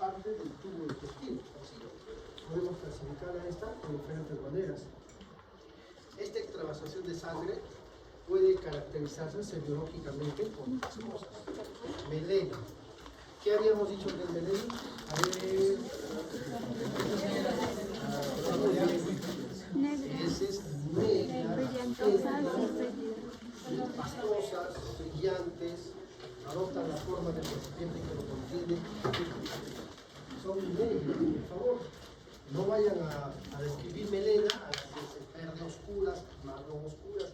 parte del tubo digestivo. Podemos clasificar a esta de diferentes maneras. Esta extravasación de sangre puede caracterizarse semiológicamente por muchas cosas. Melena. ¿Qué habíamos dicho del melena? A ver. Heces negras, pastosas, brillantes, adoptan la forma del recipiente que lo contiene. Son negras, por favor. No vayan a describir melena a las verde oscuras, marrón oscuras.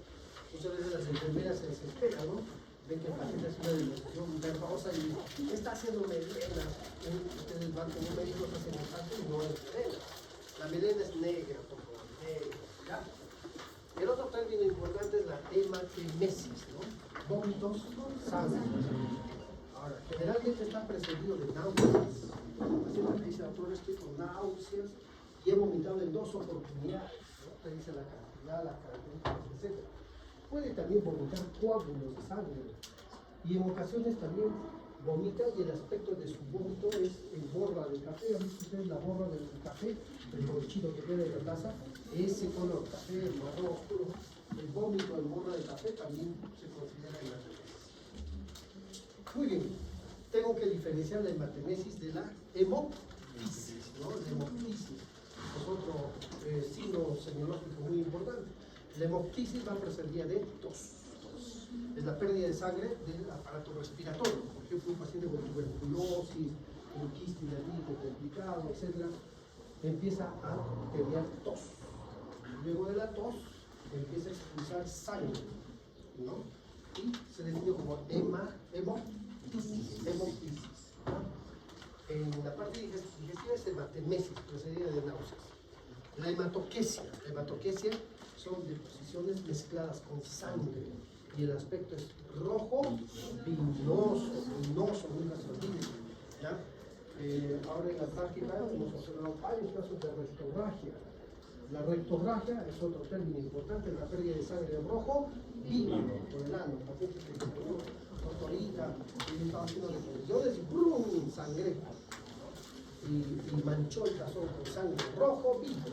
Muchas veces las enfermeras se desesperan, ¿no? Ven que el paciente hace una demostración verdosa y dicen, está haciendo melena. Ustedes van con un médico, hacen el caso y no es melena. La melena es negra, por favor, negra. ¿Ya? El otro término importante es la hematemesis, ¿no? Vómitos, sangre. Ahora, generalmente está precedido de náuseas. El paciente dice, doctor, estoy con náuseas y he vomitado en 2 oportunidades, ¿no? Te dice la cantidad, las características, etc. Puede también vomitar coágulos de sangre y en ocasiones también vomita y el aspecto de su vómito es en borra de café. ¿Han visto ustedes la borra del café? El brochito que queda en la taza, ese color café, el marrón oscuro. El vómito en borra de café también se considera hematemesis. Muy bien, tengo que diferenciar la hematemesis de la hemoptisis, ¿no? La hemoptisis es otro signo semiológico muy importante. La hemoptisis va precedida de tos. Es la pérdida de sangre del aparato respiratorio. Por ejemplo, un paciente con tuberculosis, con quiste complicado, etc., empieza a tener tos. Luego de la tos, empieza a expulsar sangre, ¿no? Y se define como hemoptisis. En la parte digestiva es hematemesis, precedida de náuseas. La hematoquesia. La hematoquesia son deposiciones mezcladas con sangre y el aspecto es rojo, vinoso, muy gastrolítico. Ahora en la práctica hemos observado varios casos de rectorragia. La rectorragia es otro término importante, la pérdida de sangre rojo, vino por el ano. Paciente que tomó tortorita y estaba haciendo deposiciones y ¡brum! Sangre. Y manchó el tazón con sangre rojo, vino.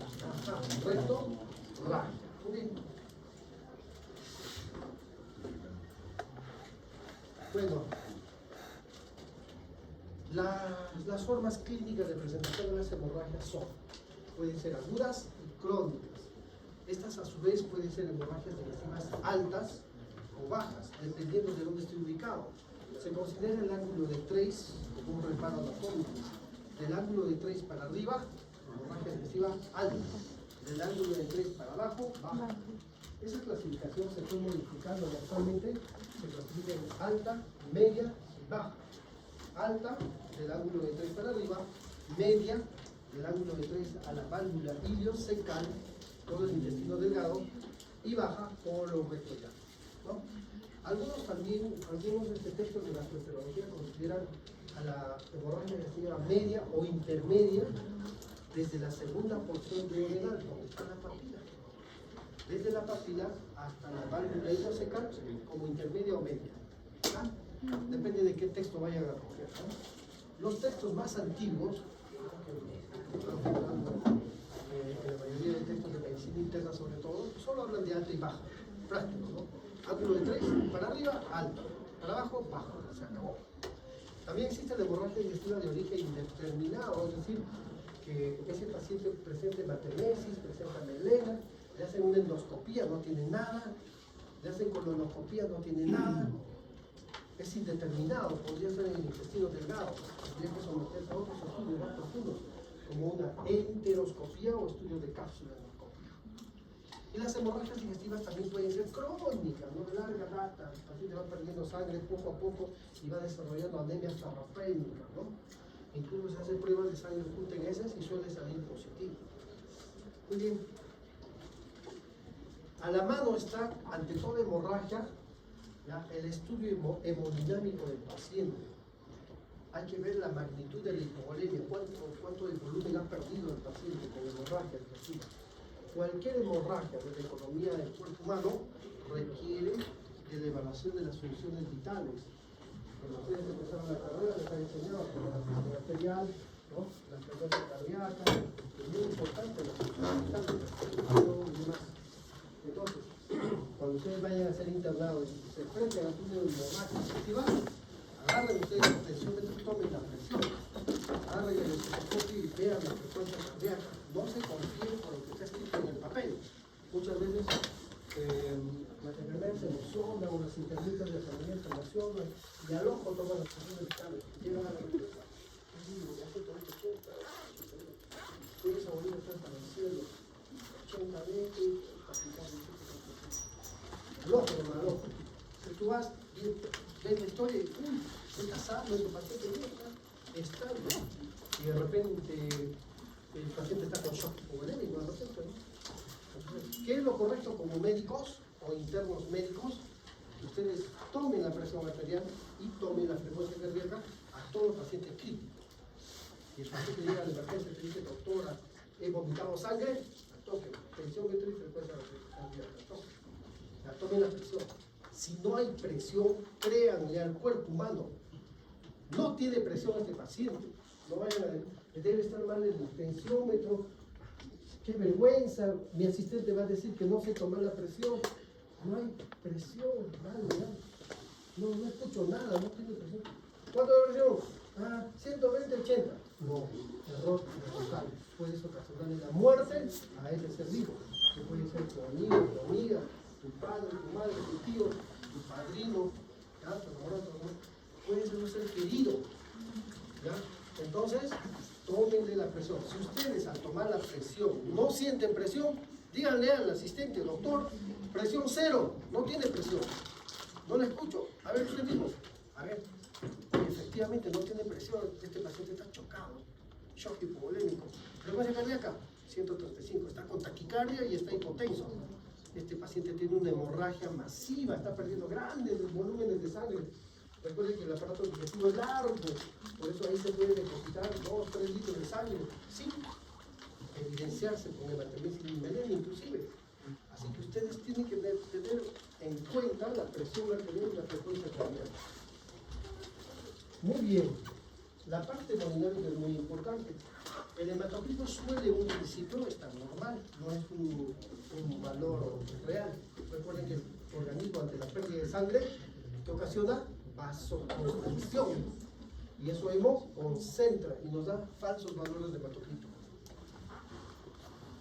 Rectorragia. Bueno, las formas clínicas de presentación de las hemorragias pueden ser agudas y crónicas. Estas a su vez pueden ser hemorragias digestivas altas o bajas, dependiendo de dónde esté ubicado. Se considera el ángulo de Treis como un reparo anatómico. Del ángulo de Treis para arriba, hemorragia digestiva alta. Del ángulo de Treis para abajo, baja. Esa clasificación se fue modificando y actualmente se clasifica en alta, media y baja. Alta, del ángulo de Treis para arriba, media, del ángulo de Treis a la válvula iliocecal, todo el intestino delgado, y baja por lo rectoidal, ¿no? Algunos textos de la gastroenterología consideran a la hemorragia digestiva media o intermedia desde la segunda porción duodenal, donde está la papila. Desde la papila hasta la válvula iliocecal como intermedia o media. ¿Ah? Depende de qué texto vayan a coger, ¿no? Los textos más antiguos, la mayoría de textos de medicina interna sobre todo, solo hablan de alta y baja, práctico, ¿no? Ángulo de Treis, para arriba, alto, para abajo, bajo, se acabó. También existe la hemorragia digestiva de origen indeterminado, es decir, que ese paciente presenta hematemesis, presenta melena, le hacen una endoscopía, no tiene nada, le hacen colonoscopía, no tiene nada, es indeterminado, podría ser en el intestino delgado, tendría que someterse a otros estudios más profundos, como una enteroscopía o estudio de cápsula endoscopia. Y las hemorragias digestivas también pueden ser crónicas, ¿no? De larga data, el paciente va perdiendo sangre poco a poco y va desarrollando anemia sarrafénica, ¿no? Incluso se hacen pruebas de sangre oculta en esas y suele salir positivo. Muy bien. A la mano está, ante toda hemorragia, ¿ya?, el estudio hemodinámico del paciente. Hay que ver la magnitud de la hipovolemia, cuánto de volumen ha perdido el paciente con hemorragia digestiva. Cualquier hemorragia de la economía del cuerpo humano requiere de la evaluación de las funciones vitales. Cuando ustedes empezaron la carrera les han enseñado por la presión arterial, ¿no? La frecuencia cardíaca, es muy importante la presión y demás. Entonces, cuando ustedes vayan a ser internados y se enfrenten a un hemorragia efectiva, agarren ustedes la tensiómetro, tomen la presión, agarren el estetoscopio y vean la frecuencia cardíaca. No se confíen por lo que está escrito en el papel. Muchas veces las enfermeras se emocionan o las internistas de enfermería se emocionan y al ojo toman las presiones del cambio. Llegan a la respuesta. Esa bolita está para el cielo. 80 veces, al ojo, nomás al ojo. Si tú vas, ves la historia y está sano, tu paciente está bien, y de repente el paciente está con shock hipovolémico, de repente, ¿no? ¿Qué es lo correcto como médicos o internos médicos? Que ustedes tomen la presión arterial y tomen la frecuencia cardíaca a todos los pacientes críticos. Y el paciente llega a la emergencia y te dice, doctora, he vomitado sangre, al toque, tensiómetro y frecuencia cardíaca, al toque. Ya, tomen la presión. Si no hay presión, créanle al cuerpo humano. No tiene presión este paciente. No vayan a decir, debe estar mal el tensiómetro. Qué vergüenza, mi asistente va a decir que no sé tomar la presión. No hay presión, vale, no escucho nada, no tiene presión. ¿Cuánto de presión? 120, 80. No, error total. Puedes ocasionarle la muerte a ese ser vivo, que puede ser tu amigo, tu amiga, tu padre, tu madre, tu tío, tu padrino, ¿ya? Tu hermano, puede ser un ser querido, ¿ya? Entonces, tómenle la presión. Si ustedes al tomar la presión no sienten presión, díganle al asistente, doctor, presión cero, no tiene presión. No la escucho. A ver, usted mismo. A ver, efectivamente no tiene presión, este paciente está chocado, shock hipovolémico. Frecuencia cardíaca, 135, está con taquicardia y está hipotenso. Este paciente tiene una hemorragia masiva, está perdiendo grandes volúmenes de sangre. Recuerden que el aparato digestivo es largo, por eso ahí se puede depositar 2, 3 litros de sangre, sin evidenciarse con hematemesis inmelena inclusive. Así que ustedes tienen que tener en cuenta la presión arterial y la frecuencia cardíaca. Muy bien, la parte hemodinámica es muy importante. El hematocrit suele en un principio estar normal, no es un valor real. Recuerden que el organismo ante la pérdida de sangre que ocasiona vasoconstricción y eso hemo concentra y nos da falsos valores de hematocrito.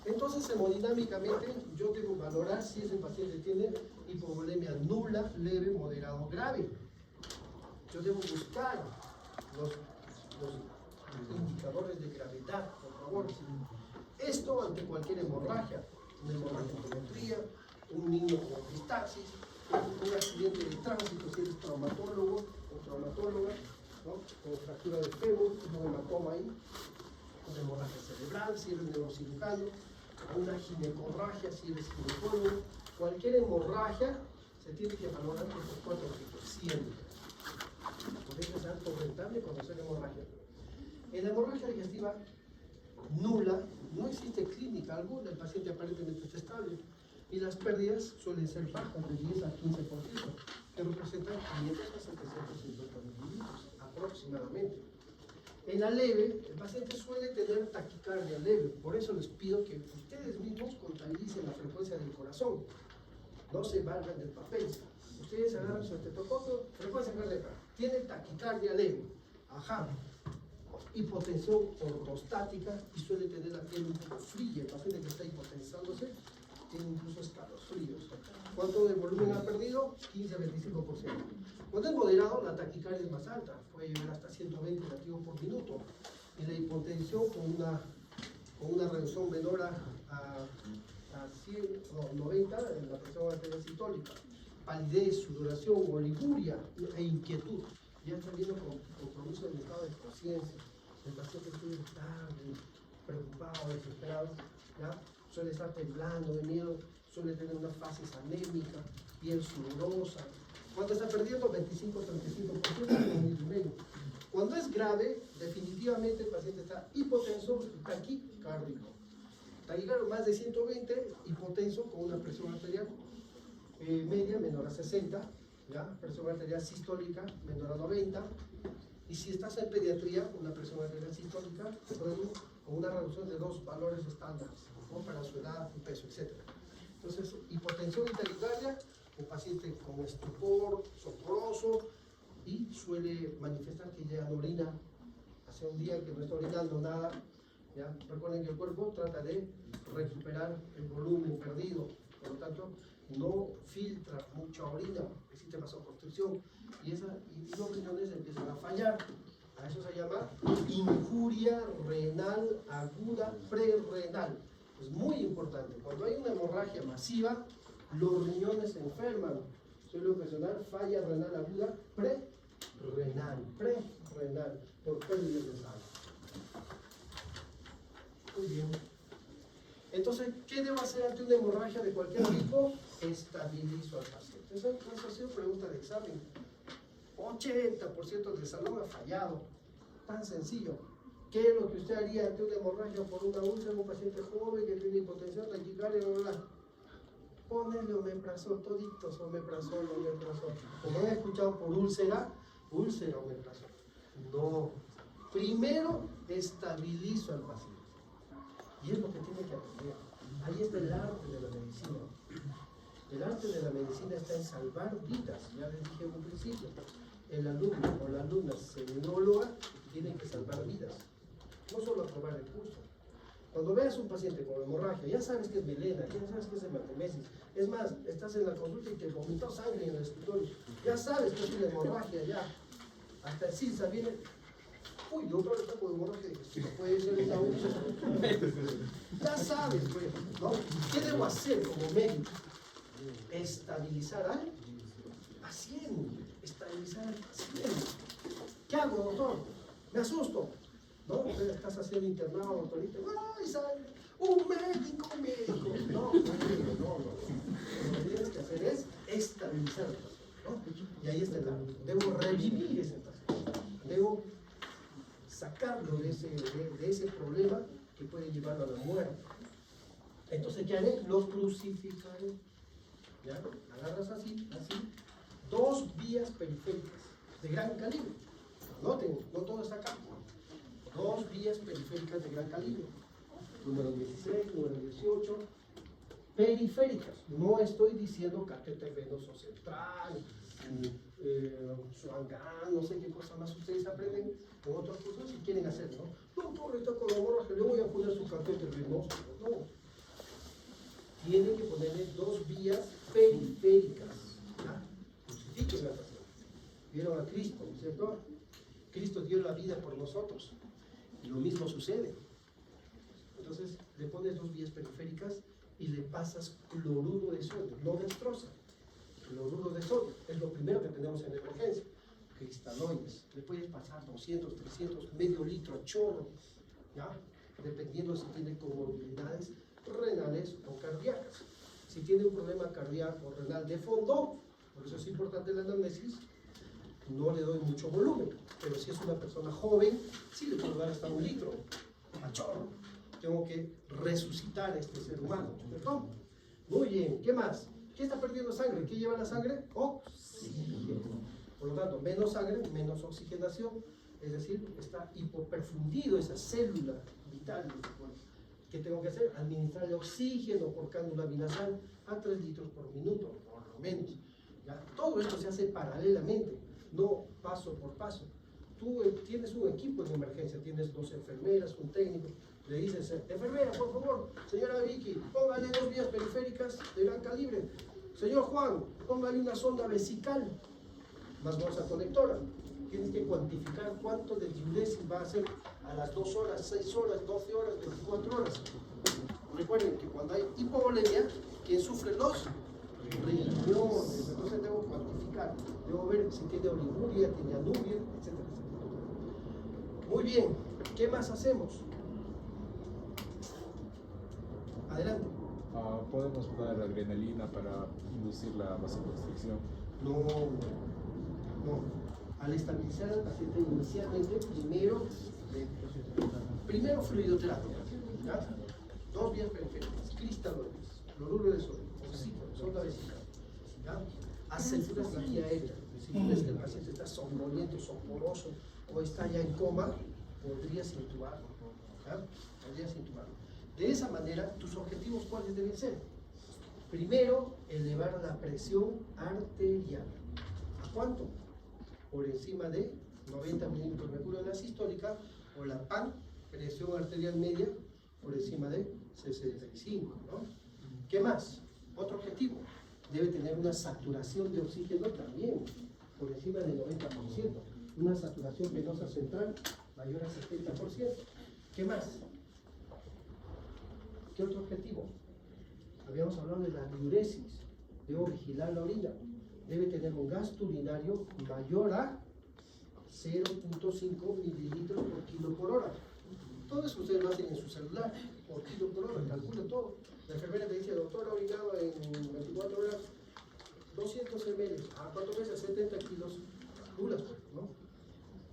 Entonces, hemodinámicamente, yo debo valorar si ese paciente tiene hipovolemia nula, leve, moderado o grave. Yo debo buscar los indicadores de gravedad, por favor. Esto ante cualquier hemorragia, una hemorragia en endometría, un niño con epistaxis, un accidente de tránsito, si eres traumatólogo o traumatóloga, ¿no? Con fractura de fémur, un hematoma ahí, una hemorragia cerebral, si eres neurocirujano, una ginecorragia, si eres ginecólogo. Cualquier hemorragia se tiene que valorar por estos 4 objetos, siempre. Por eso es alto rentable conocer hemorragia. En la hemorragia digestiva nula, no existe clínica alguna, el paciente aparentemente está estable y las pérdidas suelen ser bajas, de 10 al 15%, que representan 500 a 750 mililitros aproximadamente. En la leve, el paciente suele tener taquicardia leve, por eso les pido que ustedes mismos contabilicen la frecuencia del corazón, no se valgan del papel. Ustedes agarran su estetoscopio, frecuencia cardíaca, tiene taquicardia leve, ajá, hipotensión ortostática y suele tener la piel un poco fría. El paciente que está hipotensándose tiene incluso escalofríos. ¿Cuánto de volumen ha perdido? 15 a 25%. Cuando es moderado, la taquicardia es más alta, puede llegar hasta 120 latidos por minuto. Y la hipotensión con una reducción menor a 100 o 90 en la presión arterial sistólica. Palidez, sudoración, oliguria e inquietud. Ya está viendo con compromiso del estado de conciencia. El paciente está irritable, preocupado, desesperado, ¿ya? Suele estar temblando de miedo, suele tener una fase anémica, piel sudorosa. ¿Cuánto está perdiendo? 25-35%. Cuando es grave, definitivamente el paciente está hipotenso y taquicárdico. Taquicardio más de 120, hipotenso con una presión arterial media menor a 60, ¿ya? Presión arterial sistólica menor a 90, Y si estás en pediatría, una presión arterial sistólica con una reducción de 2 valores estándares, ¿no? Para su edad y peso, etc. Entonces, hipotensión interitaria, un paciente con estupor, soporoso, y suele manifestar que ya no orina. Hace un día que no está orinando nada. ¿Ya? Recuerden que el cuerpo trata de recuperar el volumen perdido, por lo tanto no filtra mucha orina, existe vasoconstricción y los riñones empiezan a fallar. A eso se llama injuria renal aguda prerrenal. Es muy importante. Cuando hay una hemorragia masiva, los riñones se enferman. Suele ocasionar falla renal aguda prerrenal, por pérdida de sangre. Muy bien. Entonces, ¿qué debo hacer ante una hemorragia de cualquier tipo? Estabilizo al paciente. Esa ha sido pregunta de examen. 80% del salón ha fallado. Tan sencillo. ¿Qué es lo que usted haría ante una hemorragia por una úlcera, un paciente joven que tiene hipotensión, taquicardia, bla? Ponele omeprazol, toditos omeprazol. Como han escuchado por úlcera, omeprazol. No. Primero estabilizo al paciente. Y es lo que tiene que aprender. Ahí está el arte de la medicina. El arte de la medicina está en salvar vidas. Ya les dije en un principio. El alumno o la alumna seminóloga tiene que salvar vidas. No solo aprobar el curso. Cuando veas un paciente con hemorragia, ya sabes que es melena, ya sabes que es hematemesis. Es más, estás en la consulta y te vomitó sangre en el escritorio. Ya sabes que es una hemorragia, ya. Hasta el CISA viene. Uy, yo creo que está con hemorragia de que puede ser una úlcera. Ya sabes, pues, ¿no? ¿Qué debo hacer como médico? Estabilizar al paciente. Estabilizar al paciente. ¿Qué hago, doctor? Me asusto. ¿No? Estás haciendo internado, doctorito. ¡Ay, sangre! ¡Un médico! No. Lo que tienes que hacer es estabilizar al paciente, ¿no? Y ahí está el arte. Debo revivir ese paciente. Debo sacarlo de ese problema que puede llevarlo a la muerte. Entonces, ¿qué haré? Los crucificaré. ¿Ya? Agarras así, 2 vías periféricas de gran calibre. Noten, no todo está acá. 2 vías periféricas de gran calibre. Número 16, número 18. Periféricas. No estoy diciendo catéter venoso central, Swan-Ganz, no sé qué cosa más ustedes aprenden en otros cursos si quieren hacerlo. Doctor, está con la hemorragia, le voy a poner su catéter venoso. No. Tienen que ponerle 2 vías periféricas. Crucifiquen al paciente. Vieron a Cristo, ¿no es cierto? Cristo dio la vida por nosotros. Y lo mismo sucede. Entonces, le pones 2 vías periféricas y le pasas cloruro de sodio, no dextrosa. Cloruro de sodio es lo primero que tenemos en emergencia. Cristaloides, le puedes pasar 200, 300, medio litro a chorro, ¿ya? Dependiendo si tiene comorbilidades renales o cardíacas. Si tiene un problema cardíaco o renal de fondo, por eso es importante la anamnesis, no le doy mucho volumen, pero si es una persona joven, sí le puedo dar hasta 1 litro a chorro. Tengo que resucitar a este ser humano, ¿cierto? Muy bien, ¿qué más? ¿Qué está perdiendo sangre? ¿Qué lleva la sangre? Oxígeno. Por lo tanto, menos sangre, menos oxigenación, es decir, está hipoperfundido esa célula vital. ¿Qué tengo que hacer? Administrarle oxígeno por cánula vinasal a 3 litros por minuto, por lo menos. ¿Ya? Todo esto se hace paralelamente, no paso por paso. Tú tienes un equipo de emergencia, tienes 2 enfermeras, un técnico. Le dices, enfermera, por favor, señora Vicky, póngale 2 vías periféricas de gran calibre. Señor Juan, póngale una sonda vesical, más bolsa conectora. Tienes que cuantificar cuánto de diuresis va a hacer a las 2 horas, 6 horas, 12 horas, 24 horas. Recuerden que cuando hay hipovolemia, ¿quién sufre los riñones? Entonces debo cuantificar, debo ver si tiene oliguria, tiene anuria, etc. Muy bien, ¿qué más hacemos? Adelante. ¿Podemos dar adrenalina para inducir la vasoconstricción? No. Al estabilizar al paciente inicialmente, primero fluidoterapia, ¿ya? 2 vías periféricas, cristaloides, cloruro de sodio, oxígeno, sonda vesical, ¿ya? Aseguras la vía aérea. Si tú ves que el paciente está somnoliento, soporoso, o está ya en coma, podrías intubarlo. ¿Ya? Podrías intubarlo. De esa manera, tus objetivos, ¿cuáles deben ser? Primero, elevar la presión arterial. ¿A cuánto? Por encima de 90 milímetros de mercurio en la sistólica, o la PAN, presión arterial media, por encima de 65, ¿no? ¿Qué más? Otro objetivo, debe tener una saturación de oxígeno también, por encima del 90%, una saturación venosa central mayor al 70%. ¿Qué más? ¿Qué otro objetivo? Habíamos hablado de la diuresis, debo vigilar la orina, debe tener un gasto urinario mayor a 0.5 mililitros por kilo por hora. Todo eso ustedes lo hacen en su celular, por kilo por hora, calcula todo. La enfermera te dice, doctor, ha orinado en 24 horas 200 ml, ¿a cuánto pesa? 70 kilos, calculas, ¿no?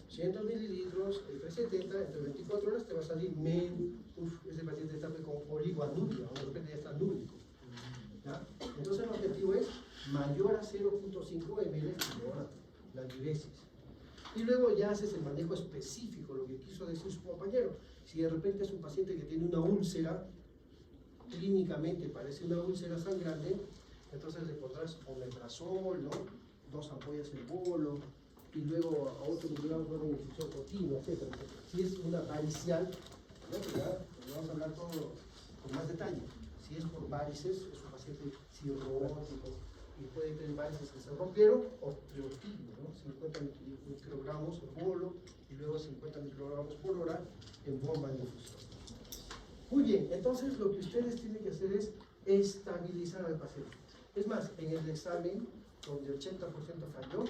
100 mililitros, entre 70, entre 24 horas te va a salir ese paciente está con oligoanuria, o de repente ya está anúrico. ¿Ya? Entonces el objetivo es mayor a 0.5 ml por hora, la diuresis. Y luego ya haces el manejo específico, lo que quiso decir su compañero. Si de repente es un paciente que tiene una úlcera, clínicamente parece una úlcera sangrante, entonces le pondrás omeprazol, ¿no? 2 ampollas en bolo, y luego a otro lugar una infusión continua, etc. Si es una varicial, ¿no? Ya vamos a hablar todo con más detalle. Si es por varices, es un paciente cirrótico y puede tener varices que se rompieron, o triotilio, ¿no? 50 microgramos en bolo y luego 50 microgramos por hora en bomba de infusión. Muy bien, entonces lo que ustedes tienen que hacer es estabilizar al paciente. Es más, en el examen, donde 80% falló,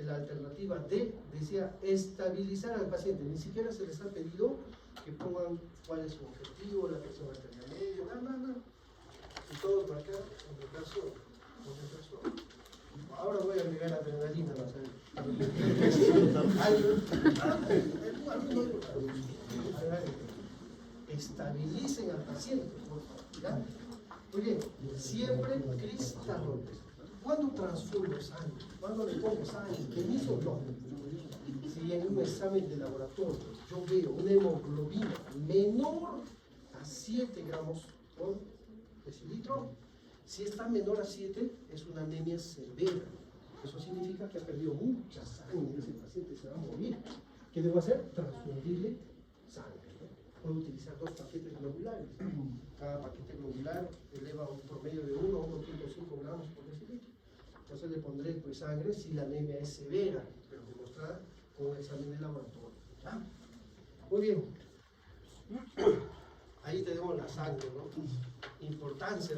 la alternativa D decía estabilizar al paciente. Ni siquiera se les ha pedido que pongan cuál es su objetivo, la presión arterial media, nada. Y todos marcaron concentración. Ahora voy a agregar adrenalina, ¿no? Estabilicen al paciente, por favor. ¿Ya? Muy bien, siempre cristalones. ¿Cuándo transfundo sangre? ¿Cuándo le pongo sangre? ¿Permiso? No. Si en un examen de laboratorio yo veo una hemoglobina menor a 7 gramos por decilitro, si está menor a 7 es una anemia severa. Eso significa que ha perdido mucha sangre, ese paciente se va a morir. ¿Qué debo hacer? Transfundirle sangre. Puedo utilizar 2 paquetes globulares. Cada paquete globular eleva un promedio de 1 a 1.5 gramos por decilitro. Entonces le pondré pues sangre si la anemia es severa, pero demostrada con un examen de laboratorio. ¿Ya? Muy bien. Ahí tenemos la sangre, ¿no? Importancia,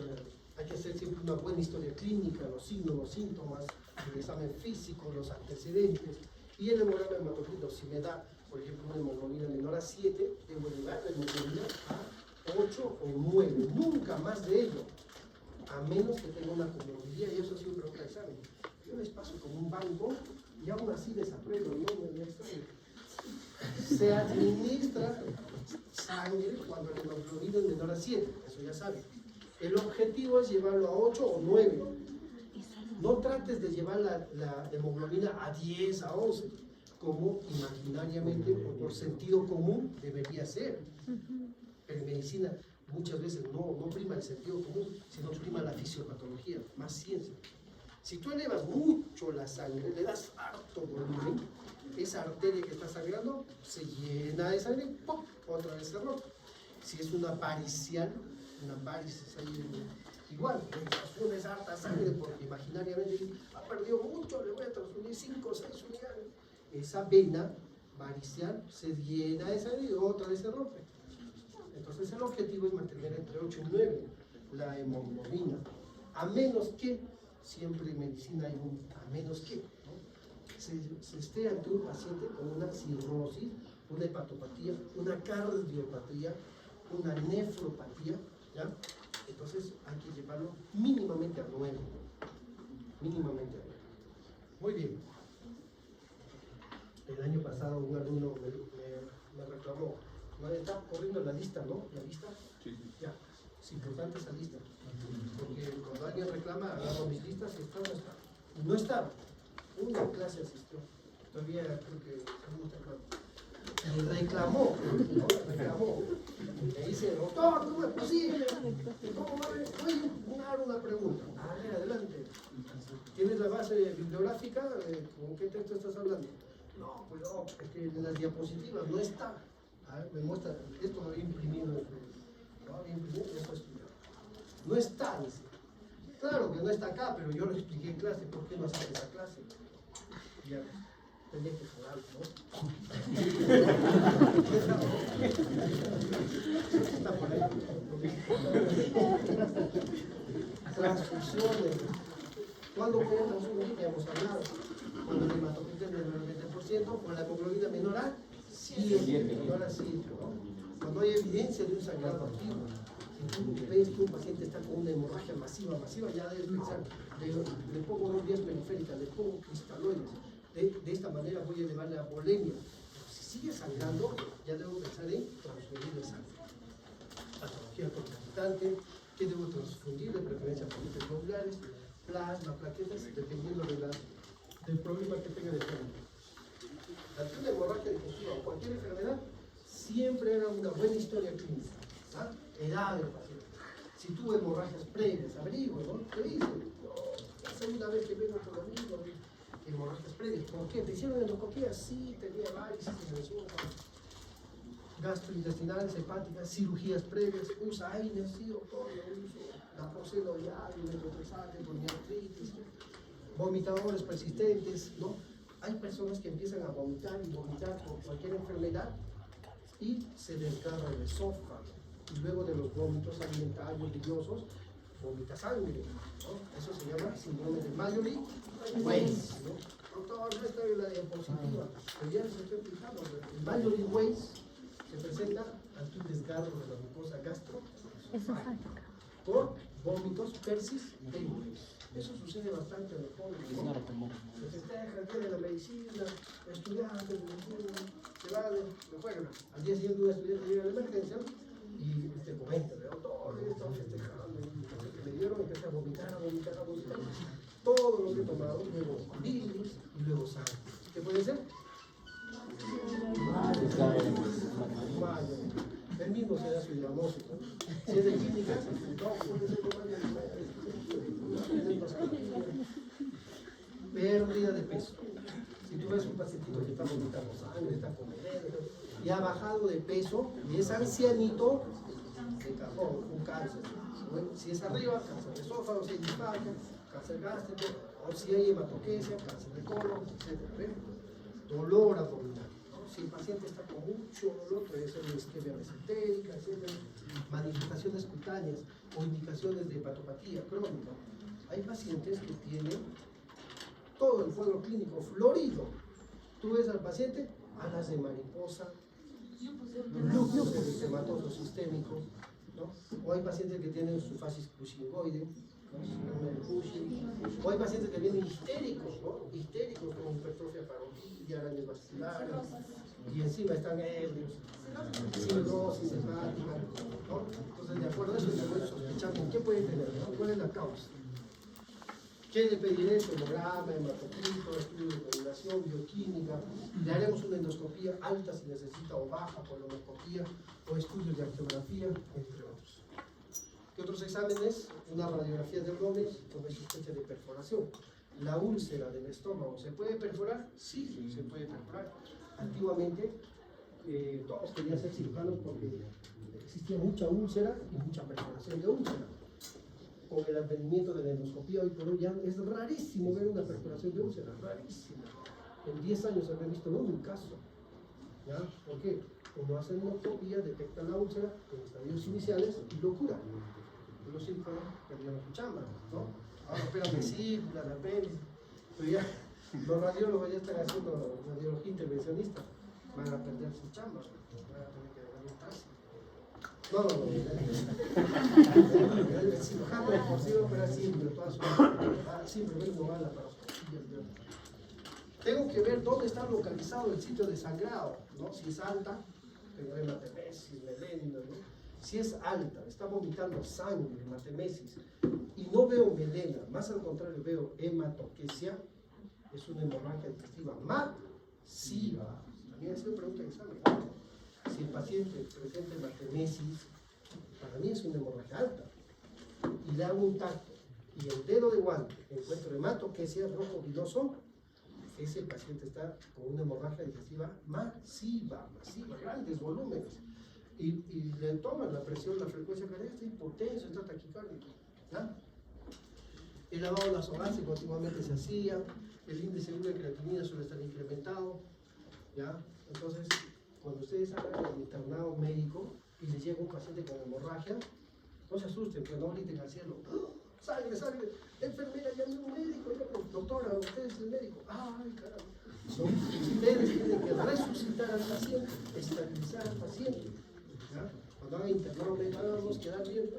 hay que hacer siempre una buena historia clínica, los signos, los síntomas, el examen físico, los antecedentes y el hemograma hematocrítico. Si me da, por ejemplo, una hemoglobina menor a 7, debo elevar la hemoglobina a 8 o 9, nunca más de ello, a menos que tenga una comorbilidad, y eso siempre otro examen. Yo les paso como un banco y aún así desapruebo, no me extraño. Se administra sangre cuando la hemoglobina es menor a 7, eso ya saben. El objetivo es llevarlo a 8 o 9. No trates de llevar la hemoglobina a 10, a 11, como imaginariamente o por sentido común debería ser. Pero en medicina muchas veces no prima el sentido común, sino prima la fisiopatología, más ciencia. Si tú elevas mucho la sangre, le das harto volumen, esa arteria que está sangrando se llena de sangre, ¡pum!, otra vez se rompe. Si es una varices ahí, igual, transfundes harta sangre porque imaginariamente ha perdido mucho, le voy a transfundir 5 o 6 unidades. Esa vena varicial se llena de sangre y otra vez se rompe. Entonces el objetivo es mantener entre 8 y 9 la hemoglobina, a menos que, siempre en medicina hay un a menos que, ¿no? se esté ante un paciente con una cirrosis, una hepatopatía, una cardiopatía, una nefropatía, ¿ya? Entonces hay que llevarlo mínimamente a 9, mínimamente a 9. Muy bien. El año pasado un alumno me reclamó, no está corriendo la lista, ¿no? La lista, Sí. ya, es importante esa lista, porque cuando alguien reclama, agarro mis listas y está, no está. Una clase asistió, todavía creo que reclamó, ¿no? Reclamó. Me dice, doctor, ¿cómo es posible? ¿Cómo va a haber? Voy a dar una pregunta. A ver, adelante. ¿Tienes la base bibliográfica? ¿Con qué texto estás hablando? No, pues no, es que en las diapositivas no está. A ver, me muestra, esto lo había imprimido, esto es tuyo. No está, dice. Claro que no está acá, pero yo lo expliqué en clase, ¿por qué no haces esa clase? Ya, tenía que jalar, ¿no? Está por ahí. Transfusiones. ¿Cuándo pueden transfundir? Ya hemos hablado. Cuando la hematocrita es menor al 20%, con la hemoglobina menor a 7, menor a 7, ¿no? Cuando hay evidencia de un sangrado activo. Si tú ves que un paciente está con una hemorragia masiva, ya debes pensar, le pongo dos vías periféricas, le pongo cristaloides, de esta manera voy a elevar la volemia. Si sigue sangrando, ya debo pensar en transfundirle sangre. Patología concomitante, ¿qué debo transfundir? De preferencia plaquetas globulares, plasma, plaquetas, dependiendo del problema que tenga de enfermedad. Ante una hemorragia digestiva o cualquier enfermedad, siempre haga una buena historia clínica. ¿Ah? Edad del paciente. Si tuvo hemorragias previas, averigüe, ¿no? ¿Qué dice? La segunda vez que vengo por lo mismo, hemorragias previas. ¿Por qué? ¿Te hicieron endoscopía? Sí, tenía varices en el esófago. Gastrointestinales, hepáticas, cirugías previas, usa AINES, sí, doctor, yo uso naproxeno diario, metotrexate, poliartritis, vomitadores persistentes, ¿no? Hay personas que empiezan a vomitar y vomitar por cualquier enfermedad y se desgarra el esófago. Y luego de los vómitos alimentarios biliosos, vomita sangre, ¿no? Eso se llama síndrome de Mallory-Weiss, ¿no? Doctor, no está en la diapositiva, pero ya les estoy explicando. El Mallory-Weiss se presenta ante un desgarro de la mucosa gastroesofágica por vómitos persistentes. Eso sucede bastante en los jóvenes, ¿no? Se festejan, tienen la medicina, estudiantes de medicina, se van, se juegan. Al día siguiente un estudiante llega a la emergencia y te comenta, doctor, estaba festejando, me dieron, empecé a vomitar. Todo lo que he tomado, luego bilis y luego sangre. ¿Qué puede ser? El mismo se da su diagnóstico. Si es de química, no puede ser pérdida de peso. Si tú ves un pacientito que está vomitando sangre, está con veneno y ha bajado de peso y es ancianito, de cajón, un cáncer. Bueno, si es arriba, cáncer de esófago, si hay disfagia, cáncer gástrico, o si hay hematoquesia, cáncer de colon, etc. Dolor abdominal. Si el paciente está con mucho dolor, puede ser una isquemia mesentérica, etc. Manifestaciones cutáneas o indicaciones de hepatopatía crónica. Hay pacientes que tienen todo el cuadro clínico florido. Tú ves al paciente, alas de mariposa, lupus eritematoso sistémico, ¿no? O hay pacientes que tienen su fasis crucingoide, ¿no? O hay pacientes que vienen histéricos, ¿no? Histéricos con hipertrofia parotidia, arañas vasculares, y encima están ebrios, cirrosis hepática, ¿no? Entonces, de acuerdo a eso, estamos sospechando qué puede tener, ¿no? ¿Cuál es la causa? ¿Qué le pediré? Tomograma, hematocrito, estudio de coagulación, bioquímica. Le haremos una endoscopía alta si necesita o baja colonoscopía o estudios de angiografía, entre otros. ¿Qué otros exámenes? Una radiografía de abdomen con sospecha de perforación. La úlcera del estómago, ¿se puede perforar? Sí, se puede perforar. Antiguamente todos querían ser cirujanos porque existía mucha úlcera y mucha perforación de úlcera. Con el advenimiento de la endoscopía hoy por hoy ya es rarísimo ver una perforación de úlcera, rarísimo. En 10 años habré visto un caso. ¿Ya? ¿Por qué? Cuando hacen endoscopía detectan la úlcera en estadios iniciales y lo curan. Y los cirujanos perdieron su chamba, ¿no? Ahora operan vesículas, apéndice, pero ya los radiólogos ya están haciendo radiología intervencionista, van a perder su chamba, van a tener que dejar un taxi. No, el cirujano de por sí opera siempre, toda su vida, siempre ve no va a la paroscopía. Tengo que ver dónde está localizado el sitio de sangrado, ¿no? Si es alta, tendré hematemesis, melena, ¿no? Si es alta, está vomitando sangre, hematemesis, y no veo melena, más al contrario veo hematoquesia, es una hemorragia digestiva masiva. También se me pregunta en examen. Si el paciente presenta hematemesis, para mí es una hemorragia alta. Y le hago un tacto y el dedo de guante encuentro hemato que sea rojo viloso, ese paciente está con una hemorragia digestiva masiva, grandes volúmenes. Y le toman la presión, la frecuencia cardíaca, está hipotenso, está taquicárdico. ¿Ya? El lavado nasogastro continuamente se hacía, el índice de creatinina suele estar incrementado. ¿Ya? Entonces, cuando ustedes hablan del internado médico y les llega un paciente con hemorragia, no se asusten, pero no griten al cielo. ¡Sangre, sangre! Enfermera, llame a un médico. Doctora, usted es el médico. ¡Ay, caramba! Ustedes tienen que resucitar al paciente, estabilizar al paciente. ¿Ya? Cuando hagan internado médico, vamos a quedar bien.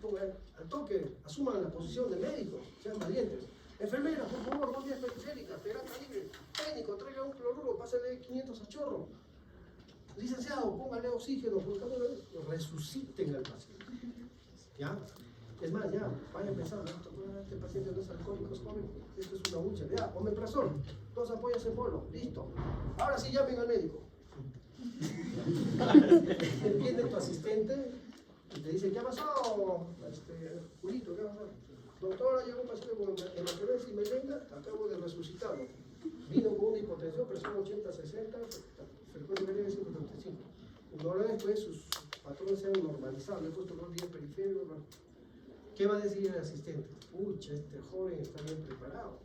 Pongan al toque, asuman la posición de médico, sean valientes. Enfermera, por favor, no vías periférica, terapia libre. Técnico, traiga un cloruro, pásale 500 a chorro. Licenciado, póngale oxígeno, resuciten al paciente. ¿Ya? Es más, ya, vaya pensando, este paciente no es alcohólico, es joven, esto es una úlcera, ya, omeprazol, 2 ampollas en polvo, listo. Ahora sí llamen al médico. Viene tu asistente y te dice, ¿qué ha pasado? Julito, ¿qué ha pasado? Doctora, llegó un paciente con hematomesis y melenga, acabo de resucitarlo. Vino con una hipotensión, presión 80-60, frecuencia cardíaca 135. Una hora después sus patrones se han normalizado, le he puesto los 10 periféricos. ¿Qué va a decir el asistente? Pucha, este joven está bien preparado,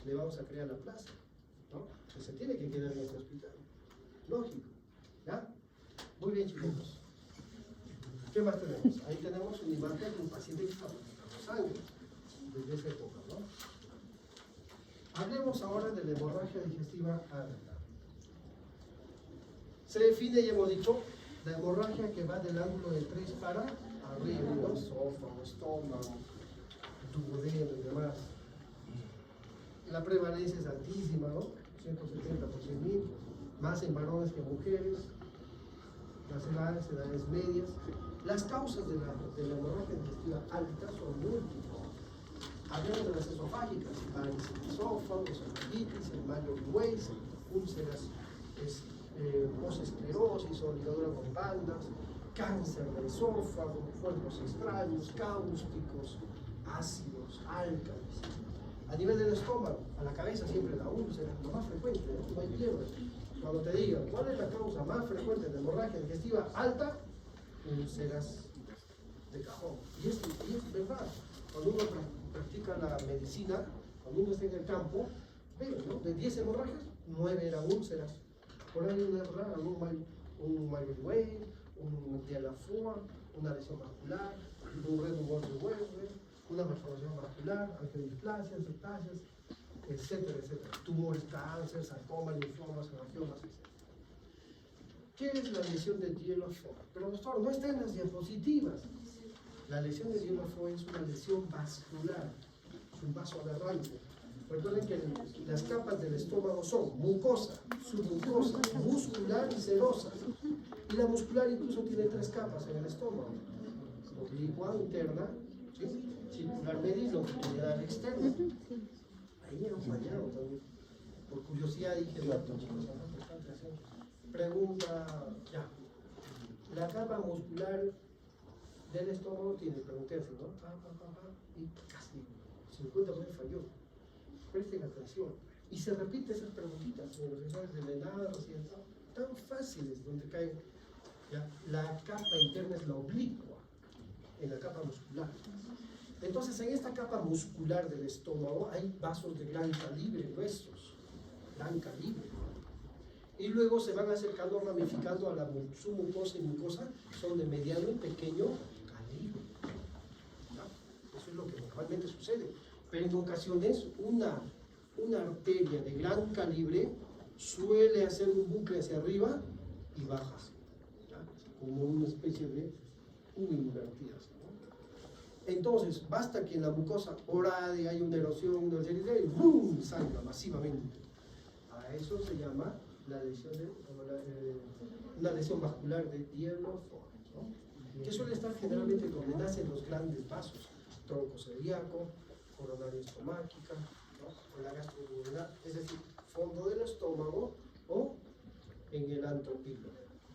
le vamos a crear la plaza, ¿no? Que se tiene que quedar en este hospital. Lógico, ¿ya? Muy bien, chicos. ¿Qué más tenemos? Ahí tenemos una imagen de un paciente que está buscando sangre, desde esa época, ¿no? Hablemos ahora de la hemorragia digestiva alta. Se define, ya hemos dicho, la hemorragia que va del ángulo de 3 para arriba, ¿no? Esófago, estómago, duodeno y demás. La prevalencia es altísima, ¿no? 170 por 100.000, más en varones que en mujeres. Las edades medias. Las causas de la hemorragia digestiva alta son múltiples. Hablamos de las esofágicas, varices de esófago, esofagitis, el Mallory Weiss, úlceras, posesclerosis o ligadura con bandas, cáncer del esófago, cuerpos extraños, cáusticos, ácidos, álcalis. A nivel del estómago, a la cabeza siempre la úlcera, lo más frecuente, no hay pierde. Cuando te digan, ¿cuál es la causa más frecuente de hemorragia digestiva alta? Úlceras de cajón. Y es verdad. Cuando uno practica la medicina, cuando uno está en el campo, ven, ¿no? De 10 hemorragias, 9 eran úlceras. Por ahí una rara, un Mallory Weiss, un Dialafort, una lesión vascular, un Redwood-Weber, una malformación vascular, angiodisplasias, cetáceas, etcétera, etcétera. Tumores, cáncer, sarcomas, linfomas, angiomas, etc. ¿Qué es la lesión de Dialafort? Pero doctor, no está en las diapositivas. La lesión de Dialafort es una lesión vascular, es un vaso aberrante. Recuerden que las capas del estómago son mucosa, submucosa, muscular y serosa. Y la muscular incluso tiene 3 capas en el estómago. Oblicua interna, ¿sí? Circular media y longitudinal externa. Ahí me han fallado también. Por curiosidad dije, chicos, pregunta, ya. La capa muscular del estómago tiene, pregunté así, ¿no? Y casi 50% falló. Presten atención. Y se repite esas preguntitas en los exámenes de Lenard, tan fáciles, donde caen. ¿Ya? La capa interna es la oblicua, en la capa muscular. Entonces, en esta capa muscular del estómago hay vasos de gran calibre, gruesos, gran calibre. Y luego se van acercando, ramificando a la submucosa y mucosa, son de mediano y pequeño calibre. ¿Ya? Eso es lo que normalmente sucede. Pero en ocasiones una arteria de gran calibre suele hacer un bucle hacia arriba y baja, ¿ya? Como una especie de U invertida, ¿no? Entonces, basta que en la mucosa oral haya una erosión, una herida y ¡boom! Sangra masivamente. A eso se llama la lesión una lesión vascular de Dialafort, ¿no? Que suele estar generalmente donde nacen los grandes vasos, tronco celíaco, coronaria estomáquica, ¿no? O la gastroduodenal, es decir, fondo del estómago o en el antropilo.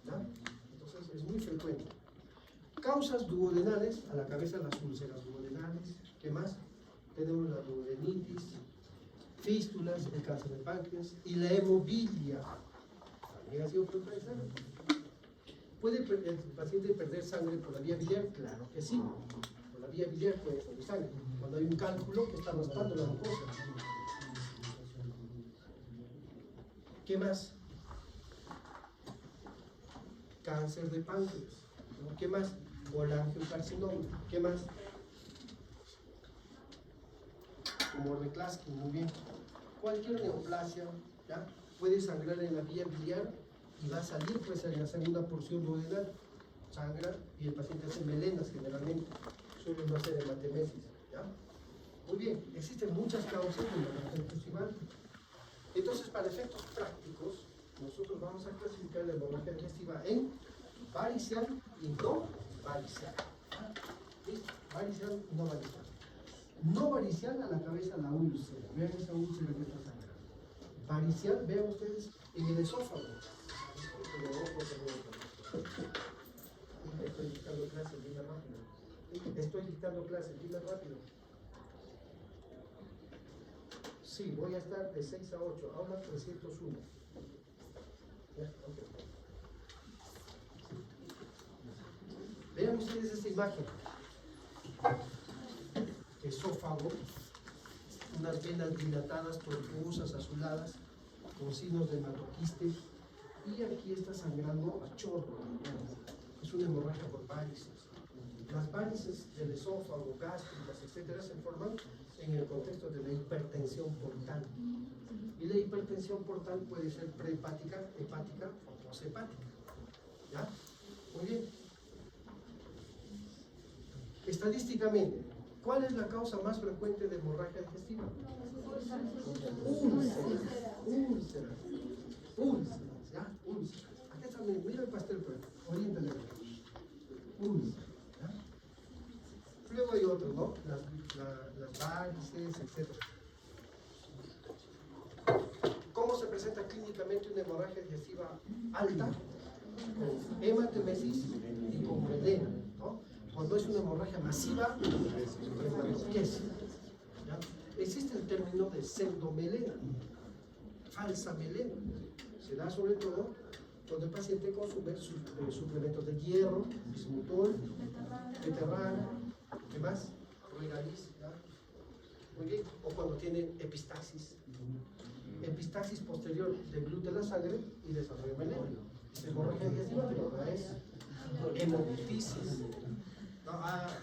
¿Ya? Entonces es muy frecuente. Causas duodenales, a la cabeza las úlceras duodenales. ¿Qué más? Tenemos la duodenitis, fístulas, el cáncer de páncreas y la hemobilia. ¿También ha sido preocupante? ¿Puede el paciente perder sangre por la vía biliar? Claro que sí. Por la vía biliar puede perder sangre. Cuando hay un cálculo que está raspando la mucosa. ¿Qué más? Cáncer de páncreas. ¿No? ¿Qué más? Colangiocarcinoma. ¿Qué más? Tumor de Klatskin, muy bien. Cualquier neoplasia, ¿ya? Puede sangrar en la vía biliar y va a salir pues en la segunda porción duodenal. Sangra y el paciente hace melenas generalmente. Suele no hacer hematemesis, ¿ya? Muy bien, existen muchas causas de hemorragia digestiva. Entonces, para efectos prácticos, nosotros vamos a clasificar la hemorragia digestiva en varicial y no varicial. ¿Listo? Varicial y no varicial. No varicial, a la cabeza la úlcera. Vean esa úlcera que está sangrando. Varicial, vean ustedes en el esófago. Estoy dictando clases, dime rápido. Estoy dictando clases, dime rápido. Sí, voy a estar de 6 a 8, aula 301. Ya, okay. Vean ustedes esta imagen. Esófago, unas venas dilatadas, tortuosas, azuladas, con signos de hematoquiste, y aquí está sangrando a chorro. Es una hemorragia por varices. Las varices del esófago, gástricas, etcétera, se forman en el contexto de la hipertensión portal. Y la hipertensión portal puede ser prehepática, hepática o poshepática. ¿Ya? Muy bien. Estadísticamente, ¿cuál es la causa más frecuente de hemorragia digestiva? Úlceras. Úlceras, ¿ya? Úlceras. Aquí está, mira el pastel, pues. Oriéntale. Úlceras, ¿ya? Luego hay otros, ¿no? Las varices, etc. ¿Cómo se presenta clínicamente una hemorragia digestiva alta? Con hematemesis y con melena, ¿no? Cuando es una hemorragia masiva, hematoquesis. Existe el término de pseudomelena, falsa melena. Se da sobre todo cuando el paciente consume suplementos de hierro, bismutol, beterrana, ¿qué más? Regaliz, ¿ya? Muy bien. O cuando tienen epistaxis. Epistaxis posterior de gluten a la sangre y desarrollo melena. Hemorragia digestiva, pero no es hemoptisis. No,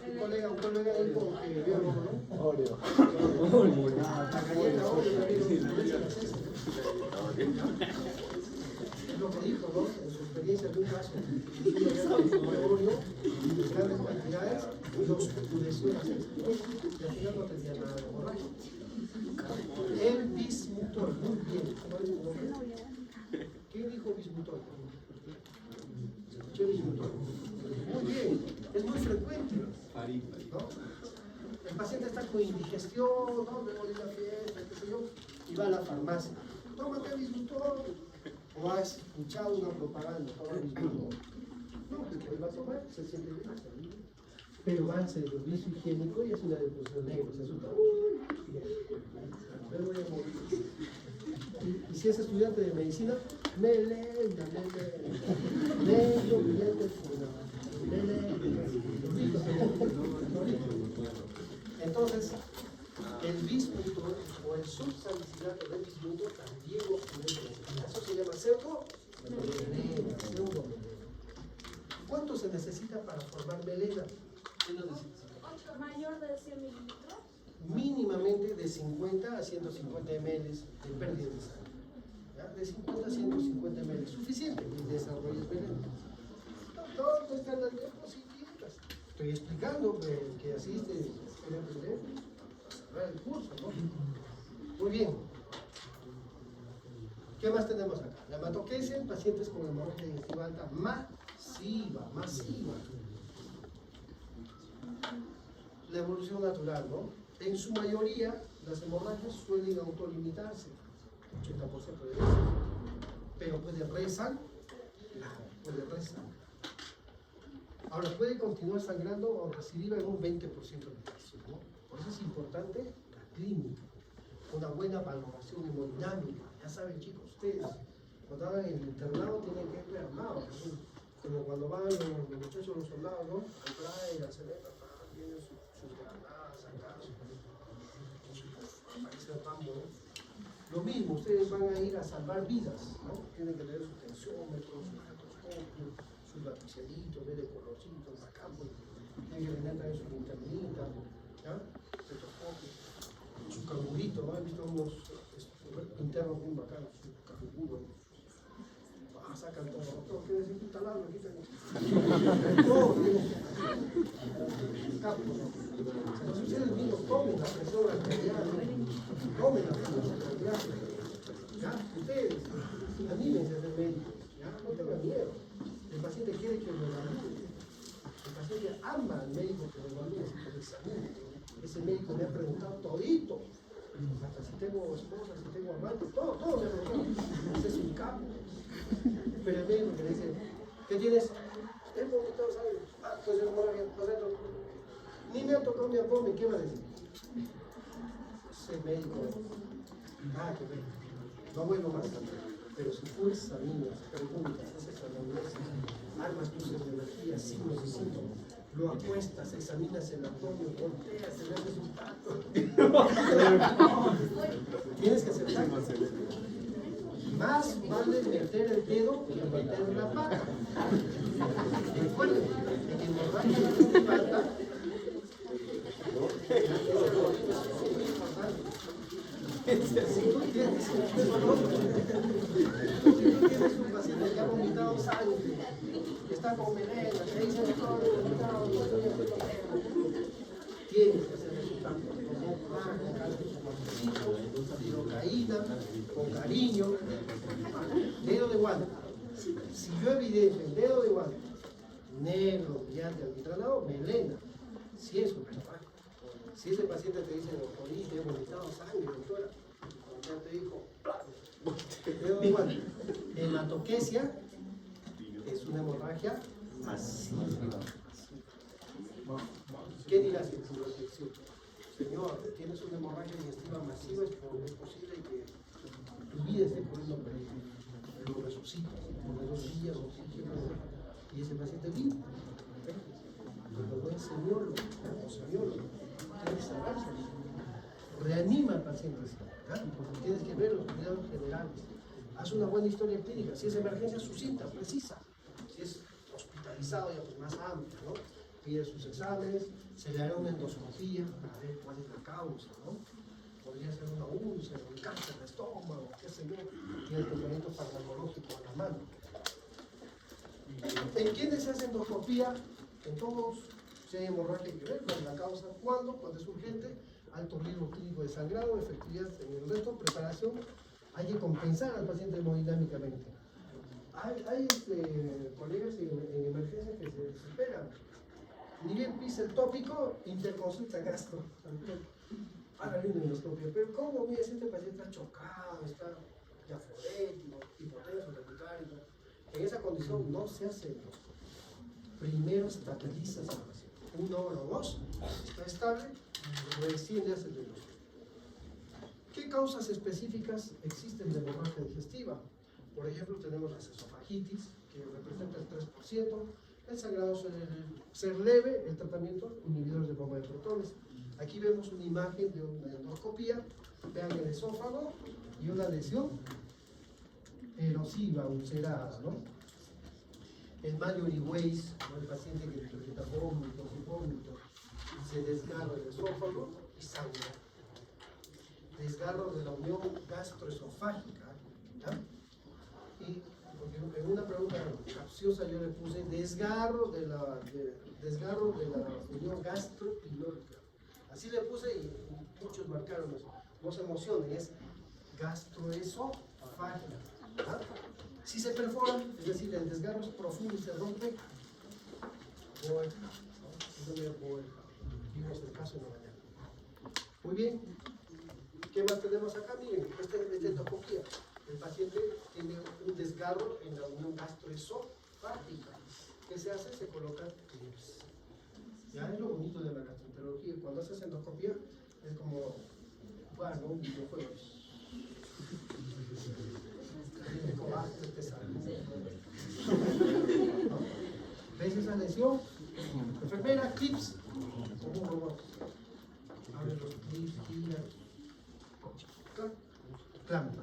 un colega ahí como que vio, ¿no? Oreo. La galleta Oreo, es lo que dijo, ¿no? En su experiencia de un caso. Oreo, en grandes cantidades, los oscureció las heces. Y al final no tenía nada de hemorragia. El bismutol, muy bien. ¿Cuál es tu nombre? ¿Qué dijo bismutol? ¿Qué bismutol? Muy bien, es muy frecuente, ¿no? El paciente está con indigestión, ¿no? Me morí la fiesta, qué sé yo, y va a la farmacia. Tómate bismutol. O has escuchado una propaganda, toma bismutol. No, porque hoy va a tomar, se siente bien. Pero va al servicio higiénico y es una deposición negra, se asusta. Me voy a morir. Y si es estudiante de medicina, melena. Negro, brillante, entonces, el bismuto o el subsalicilato de bismuto también ocurre. Eso se llama pseudomelena. ¿Cuánto se necesita para formar melena? Mayor de 100 mililitros. Mínimamente de 50 a 150 ml de pérdida de sangre. ¿Ya? De 50 a 150 ml, suficiente, y desarrolles melena. ¿Dónde están las diapositivas? Estoy explicando que asiste para el curso, ¿no? Muy bien. ¿Qué más tenemos acá? La hematoquesia en pacientes con hemorragia digestiva alta masiva. La evolución natural, ¿no? En su mayoría, las hemorragias suelen autolimitarse, 80% de veces. pero puede rezar, puede rezar. Ahora, puede continuar sangrando o recidir en un 20% de infección, ¿no? Por eso es importante la clínica, una buena valoración hemodinámica. Ya saben, chicos, ustedes, cuando estaban en el internado, tienen que ir armados, ¿sí? Como cuando van los muchachos, los soldados, ¿no? Al playa, al celeta, tienen sus granadas acá, aparece el campo, ¿no? Lo mismo, ustedes van a ir a salvar vidas, ¿no? Tienen que tener su tensiómetro, su estetoscopio, sus lapiceritos, ver el colorcito, el campo, tienen que tener también su linternita, ¿ya? Estetoscopio, su cangurito, ¿no? He visto unos internos bien bacanos, su canguro, sacan todo, ¿qué decir? Instalarlo, quitan todo, entonces ustedes mismos tomen la presión arterial, tomen la presión arterial, ¿ya? Ustedes anímense a ser médicos, ¿ya? No tengan miedo, el paciente quiere que lo evalúe, el paciente ama al médico que lo evalúe, que lo examine, ese médico me ha preguntado todito, hasta si tengo esposa, si tengo amante, todo me ha preguntado, ese es un capo. Pero el médico que le dice, ¿qué tienes? Tengo vomitado sangre. Ah, pues hemorragia, ni me ha tocado mi abdomen, ¿qué va a decir? Ese médico, que ver, no vuelvo más. Pero si tú examinas, preguntas, haces anamnesis, armas tus etiologías, signos y síntomas, lo acuestas, examinas el abdomen, volteas, se ve el resultado. Tienes que aceptar. Más vale meter el dedo que meter la pata. Recuerden, en hemorragia de pata, si tú tienes un paciente que ha vomitado sangre, está con melena, te dice que todo es vomitado, tienes que hacer resultados con lidocaína, con cariño, dedo de guante. Si yo evidencio el dedo de guante negro, brillante, almidonado, melena, si es un hemorragia. Si ese paciente te dice, doctorita, he vomitado sangre, doctora, ya te dijo, dedo de guante. Hematoquesia es una hemorragia masiva. ¿Qué dirás en tu reflexión? Señor, tienes una hemorragia digestiva masiva, es posible que tu vida esté corriendo peligro. Lo resucitas, por 2 días, oxígeno, y ese paciente vive. Pero buen señor, tienes que salvarse. Reanima al paciente, ¿verdad? Porque tienes que ver los cuidados generales. Haz una buena historia clínica. Si es emergencia, sucinta, precisa. Si es hospitalizado, ya pues más amplia, ¿no? Pide sus exámenes, se le hará una endoscopía para ver cuál es la causa, ¿no? Podría ser una úlcera, un cáncer de estómago, qué sé yo, y el tratamiento farmacológico a la mano. ¿En quiénes se hace endoscopía? En todos. Si hay hemorragia, hay que ver cuál es la causa, cuándo, cuando es urgente, alto riesgo clínico de sangrado, efectividad en el resto, preparación, hay que compensar al paciente hemodinámicamente. Hay colegas en emergencia que se desesperan. Ni bien pisa el tópico, interconsulta gastro. Para una endoscopia. Pero ¿cómo? Mira, si este paciente está chocado, está diafrético, hipotenso, taquicárdico. En esa condición no se hace endoscopia. Primero estabilizas al paciente. 1 hora o 2, está estable, recién le haces el endoscopia. ¿Qué causas específicas existen de hemorragia digestiva? Por ejemplo, tenemos las esofagitis, que representa el 3%. El sangrado suele ser leve, el tratamiento, inhibidores de bomba de protones. Aquí vemos una imagen de una endoscopía. Vean el esófago y una lesión erosiva, ulcerada, ¿no? El Mallory Weiss, ¿no? El paciente que presenta vómitos y vómitos, se desgarra el esófago y sangra. Desgarro de la unión gastroesofágica, ¿ya? Y porque en una pregunta capciosa yo le puse desgarro de la unión gastropilórica. Así le puse y muchos marcaron eso. No se emocionen, es gastroesofágica. ¿Ah? Si se perfora, es decir, el desgarro es profundo y se rompe, vimos el caso en la mañana. Muy bien. ¿Qué más tenemos acá? Miren, esta endoscopía. el paciente tiene un desgarro en la unión gastroesofágica. ¿Qué se hace? Se coloca clips. Ya es lo bonito de la gastroenterología. Cuando haces endoscopía es como jugar, ¿no? Un videojuego. ¿Ves esa lesión? Enfermera, clips, como un robot. Abre los clips, gira, clampa.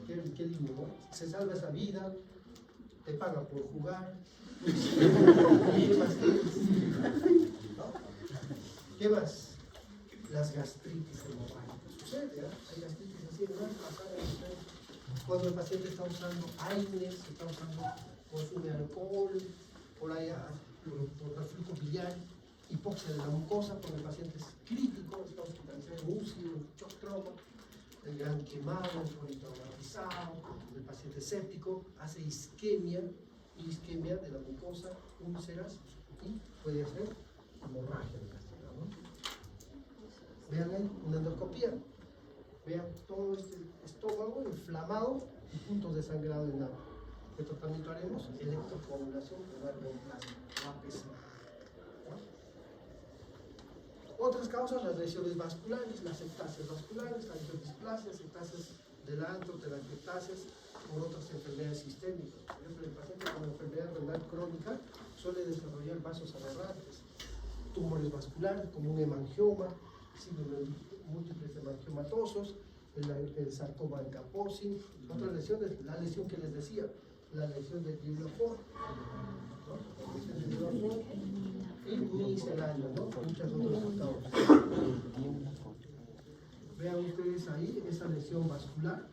Qué lindo, ¿no? Se salva esa vida, te paga por jugar. ¿Qué más quieres? ¿No? ¿Qué más? Las gastritis hemorrágicas. Sucede, ¿eh? Hay gastritis así, ¿no? Cuando el paciente está usando AINES, está usando, consume alcohol, por allá, por reflujo biliar, hipoxia de la mucosa, cuando el paciente es crítico, está hospitalizado en UCI, en shock trauma, el gran quemado, el politraumatizado, el paciente séptico, hace isquemia de la mucosa, úlceras, y puede hacer hemorragia de gastritis, ¿no? Vean ahí, una endoscopía. Vean todo este estómago inflamado y puntos de sangrado en agua. ¿Qué tratamiento haremos? Electrocoagulación con argoplasma, APC. Otras causas, las lesiones vasculares, las ectasias vasculares, las displasias, ectasias del antro, telangiectasias, por otras enfermedades sistémicas. Por ejemplo, el paciente con enfermedad renal crónica suele desarrollar vasos aberrantes, tumores vasculares como un hemangioma, síndrome múltiples hemangiomatosos, el sarcoma de Kaposi, otras lesiones, la lesión que les decía, la lesión del Guillain-Barré, y misceláneo, ¿no? Muchas otras causas. Vean ustedes ahí esa lesión vascular,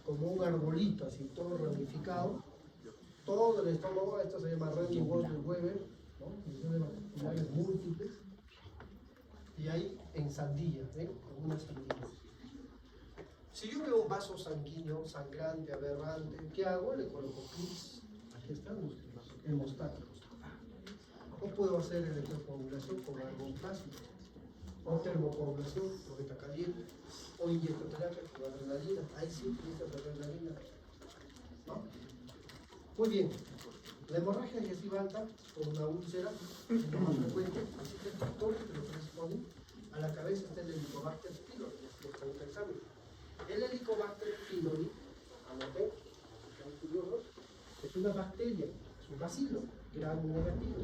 como un arbolito, así todo ramificado, todo el estómago. Esto se llama Remy-Weber, ¿no? Lesiones vasculares múltiples, y ahí en sandía, como una sandía. Si yo veo un vaso sanguíneo, sangrante, aberrante, ¿qué hago? Le coloco clips. Aquí están los hemostáticos. O puedo hacer electrocoagulación con argoplasma, o termocoagulación con beta caliente, o inyectoterapia con adrenalina. Ahí sí utilizas adrenalina, ¿no? Muy bien. La hemorragia digestiva alta por una úlcera es lo más frecuente, así que el factor que lo corresponde a la cabeza está el Helicobacter pylori, el examen. El Helicobacter pylori, anoté, están curiosos, es una bacteria, es un bacilo, gram negativo,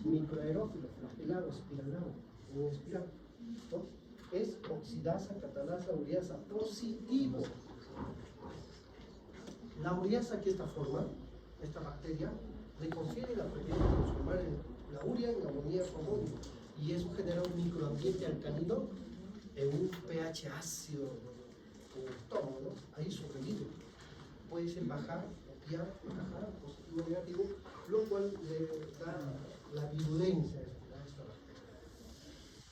microaerófilo, flagelado, espiralado, en espiral, ¿no? Es oxidasa, catalasa, ureasa positivo. La ureasa que esta forma, esta bacteria, le confiere la propiedad de transformar la urea en amoníaco amónico, y eso genera un microambiente alcalino en un pH ácido en el estómago, ¿no? Ahí sobrevive. Puede ser bajar, copiar, bajar, positivo o negativo, lo cual le da la virulencia a esta bacteria.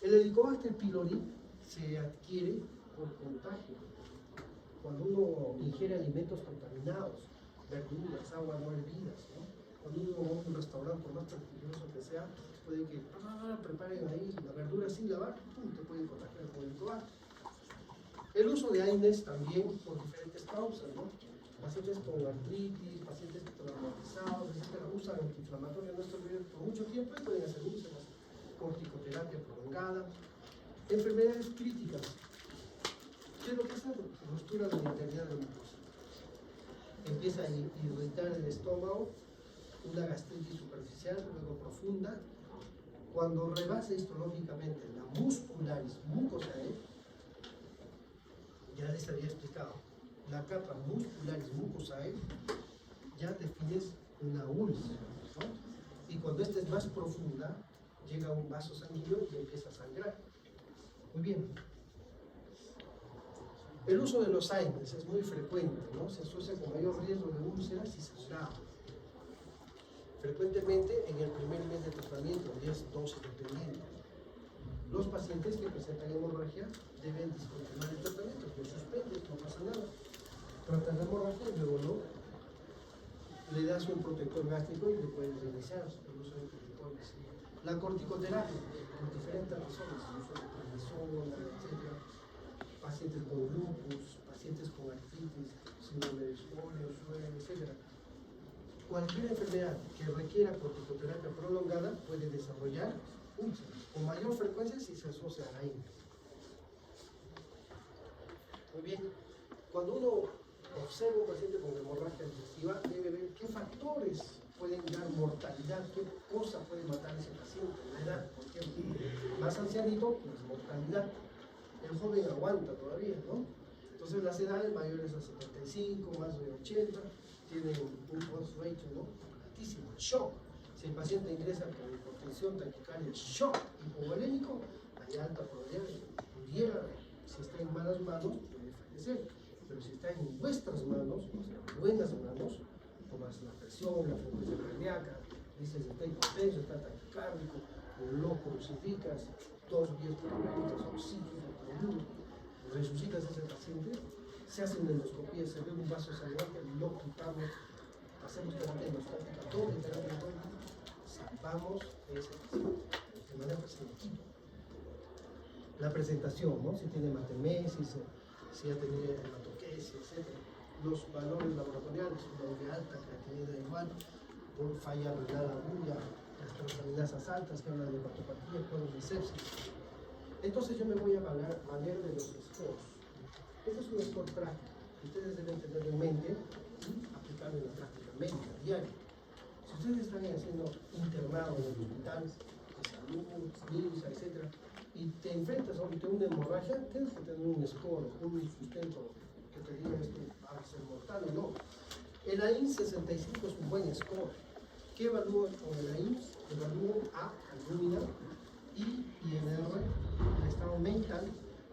El Helicobacter pylori se adquiere por contagio. Cuando uno ingiere alimentos contaminados, verduras, aguas no hervidas, ¿no? Cuando uno va a un restaurante, por más prestigioso que sea, puede que preparen ahí la verdura sin lavar, te pueden contagiar con el Helicobacter. El uso de AINES también por diferentes causas, ¿no? Pacientes con artritis, pacientes traumatizados, etcétera, usan antiinflamatorios no esteroideos por mucho tiempo y pueden hacer úlceras, corticoterapia prolongada, enfermedades críticas. ¿Qué es lo que hace? Ruptura de la integridad de la mucosa. Empieza a irritar el estómago, una gastritis superficial, luego profunda. Cuando rebasa histológicamente la muscularis mucosae, ya les había explicado, la capa muscularis mucosae, ya defines una úlcera, ¿no? Y cuando esta es más profunda, llega a un vaso sanguíneo y empieza a sangrar. Muy bien. El uso de los AINES es muy frecuente, ¿no? Se asocia con mayor riesgo de úlceras y sangrado. Frecuentemente en el primer mes de tratamiento, 10 dosis dependiendo. Los pacientes que presentan hemorragia deben discontinuar el tratamiento, lo suspendes, no pasa nada. Tratas la hemorragia y luego no. Le das un protector gástrico y le puedes reiniciar el uso de corticoides. La corticoterapia, por diferentes razones, el uso de prednisona, etc. pacientes con lupus, pacientes con artritis, síndrome de escolio, etc. Cualquier enfermedad que requiera corticoterapia prolongada puede desarrollar úlceras, con mayor frecuencia si se asocia a la INE. Muy bien, cuando uno observa un paciente con hemorragia digestiva, debe ver qué factores pueden dar mortalidad, qué cosa puede matar a ese paciente, la edad, por ejemplo. Más ancianito, pues mortalidad. El joven aguanta todavía, ¿no? Entonces las edades mayores a 75, más de 80, tienen un pulse ratio, ¿no? Altísimo, el shock. Si el paciente ingresa con hipotensión, taquicardia, shock hipovolémico, hay alta probabilidad de que pudiera, si está en malas manos, puede fallecer. Pero si está en vuestras manos, o sea, buenas manos, tomas la presión, la frecuencia cardíaca, dices está hipotenso, está taquicárdico, lo crucificas, 2 vías periféricas, oxígeno, cloruro, resucitas a ese paciente, se hace una endoscopía, se ve un vaso sangrante, lo quitamos, hacemos terapia endoscópica, todo en terapia endoscópica, salvamos a ese paciente, de manera que se equipo. La presentación, ¿no? Si tiene hematemesis, si ha tenido hematoquesia, etc. Los valores laboratoriales, valor de alta creatinina igual, por falla renal aguda, las transaminasas altas que hablan de hepatopatía, cuadros de sepsis. Entonces yo me voy a valer de los scores. Este es un score práctico. Ustedes deben tenerlo en mente y aplicarlo en la práctica médica diaria. Si ustedes están siendo internados en hospitales de salud, MINSA, etc., y te enfrentas a una hemorragia, tienes que tener un score, un sustento que te diga esto va a ser mortal o no. El AIMS 65 es un buen score. ¿Qué evalúo con el AIMS? Evalúo A, albúmina, I, INR, el estado mental,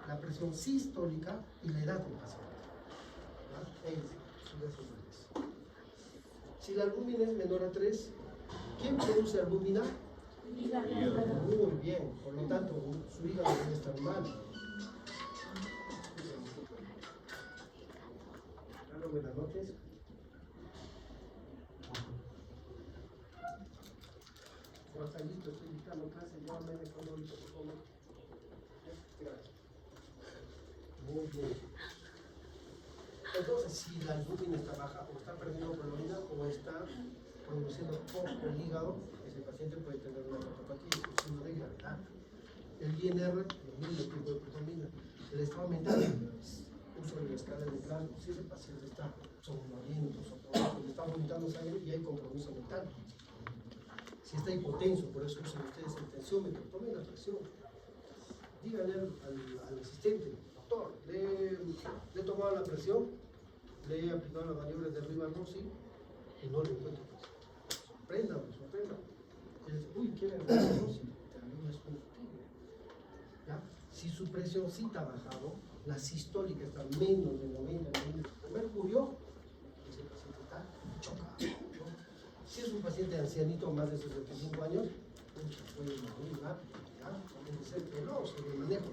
la presión sistólica y la edad del paciente. Si la albúmina es menor a 3, ¿quién produce albúmina? Muy bien, por lo tanto, su hígado debe estar mal. Buenas noches. Ya está listo, estoy dictando clase, llámame de cuando ahorita, por favor. Gracias. Muy bien. Entonces, si la albúmina está baja, o está perdiendo proteína, o está produciendo poco el hígado, ese paciente puede tener una hepatopatía, un signo de gravedad. El INR, lo mismo tipo de proteína. El estado mental, uso de la escala de Glasgow, si ese paciente está somnoliento, está vomitando sangre y hay compromiso mental. Si está hipotenso, por eso usan ustedes el tensiómetro, tomen la presión. Díganle al asistente, doctor, le he tomado la presión, le he aplicado las maniobras de Riva-Rossi y no le encuentro presión. Sorpréndame. Y dice, uy, ¿quiere Riva-Rossi? También es un tigre. ¿Ya? Si su presión sí está bajado, la sistólica está menos de 90 milímetros de mercurio, ese paciente está chocado, ¿no? Si es un paciente ancianito, más de 65 años, puede morir rápido, ¿ya? Tiene que ser veloz en el manejo.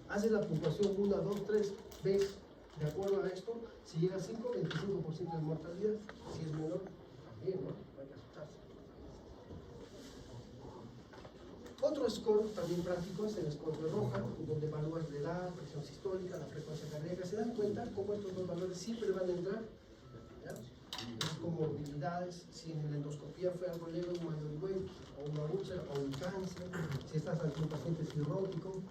Hace la puntuación 1, 2, 3 veces. De acuerdo a esto, si llega a 5, 25% de mortalidad. Si es menor, también, ¿no? No hay que asustarse. Otro score también práctico es el score de Roja, donde evalúas la edad, presión sistólica, la frecuencia cardíaca. Se dan cuenta cómo estos dos valores siempre van a entrar, ¿ya? Es comorbilidades, si en la endoscopía fue algo leve, un myelin o una úlcera o un cáncer, si estás ante un paciente cirrótico.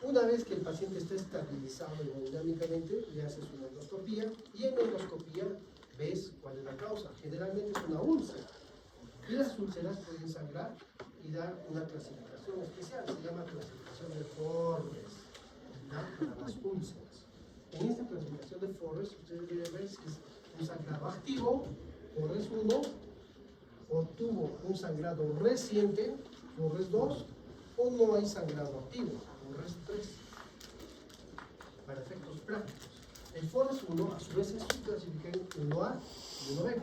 Una vez que el paciente está estabilizado hemodinámicamente, le haces una endoscopía y en la endoscopía ves cuál es la causa. Generalmente es una úlcera. Y las úlceras pueden sangrar y dar una clasificación especial, se llama clasificación de Forres, ¿ya? Para las úlceras. En esta clasificación de Forres, ustedes deben ver si es un sangrado activo, Forres 1, o tuvo un sangrado reciente, Forres 2, o no hay sangrado activo, Forres 3. Para efectos prácticos. El Forres 1, a su vez, es clasificado en 1A y 1B.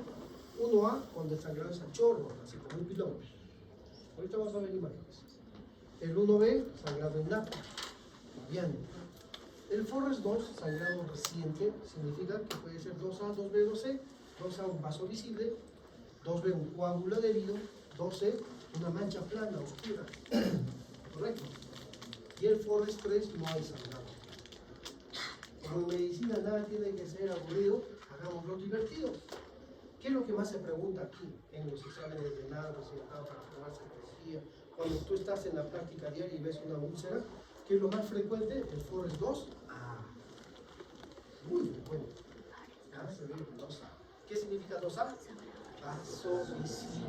1A, cuando el sangrado es a chorro, así como un pilón. Ahorita vamos a ver imágenes. El 1B, sangrado innato, variando. El Forres 2, sangrado reciente, significa que puede ser 2A, 2B, 2C. 2A, un vaso visible. 2B, un coágulo adherido. 2C, una mancha plana, oscura. ¿Correcto? Y el Forres 3, no hay sangrado. Como en medicina nada tiene que ser aburrido, hagámoslo divertido. ¿Qué es lo que más se pregunta aquí en los exámenes de nada resultado para probar citología? Cuando tú estás en la práctica diaria y ves una úlcera, ¿qué es lo más frecuente? El Forest 2. Muy frecuente. ¿Qué significa 2A? Vasovisible.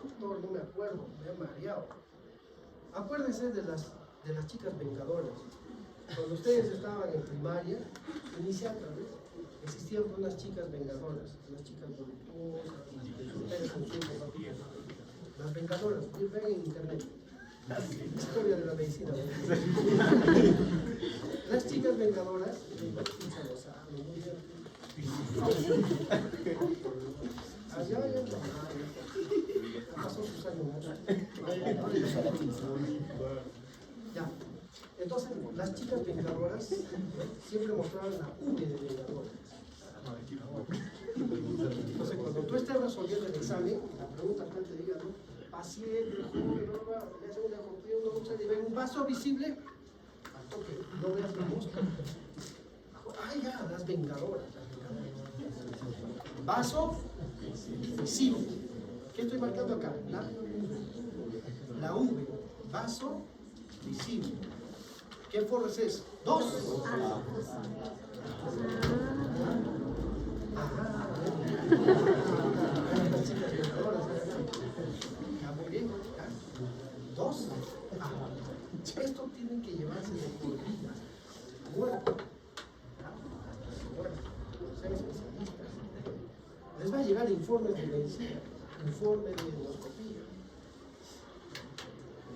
Doctor, no me acuerdo, me he mareado. Acuérdense de las chicas vengadoras. Cuando ustedes estaban en primaria, inicial tal vez, existían unas chicas vengadoras, unas chicas voluptuosas, ustedes con tiempo rápido. Las vengadoras, ven en internet. Historia de la medicina. Las chicas vengadoras, muy bien. Ya pasó sus años. Ya. Entonces, las chicas vengadoras siempre mostraban la V de vengadora. Entonces, cuando tú estés resolviendo el examen, la pregunta que te diga, ¿no? Paciente, joven, le hace una copia, una lucha, y ven un vaso visible, al toque, no veas la mosca. Ya, las vengadoras. Vaso visible. ¿Qué estoy marcando acá? La V. Vaso visible. ¿Qué forres es? 2. Muy bien. 2. Esto tienen que llevarse de por vida. Muerto. Sean especialistas. Les va a llegar informes de medicina, informe de endoscopía,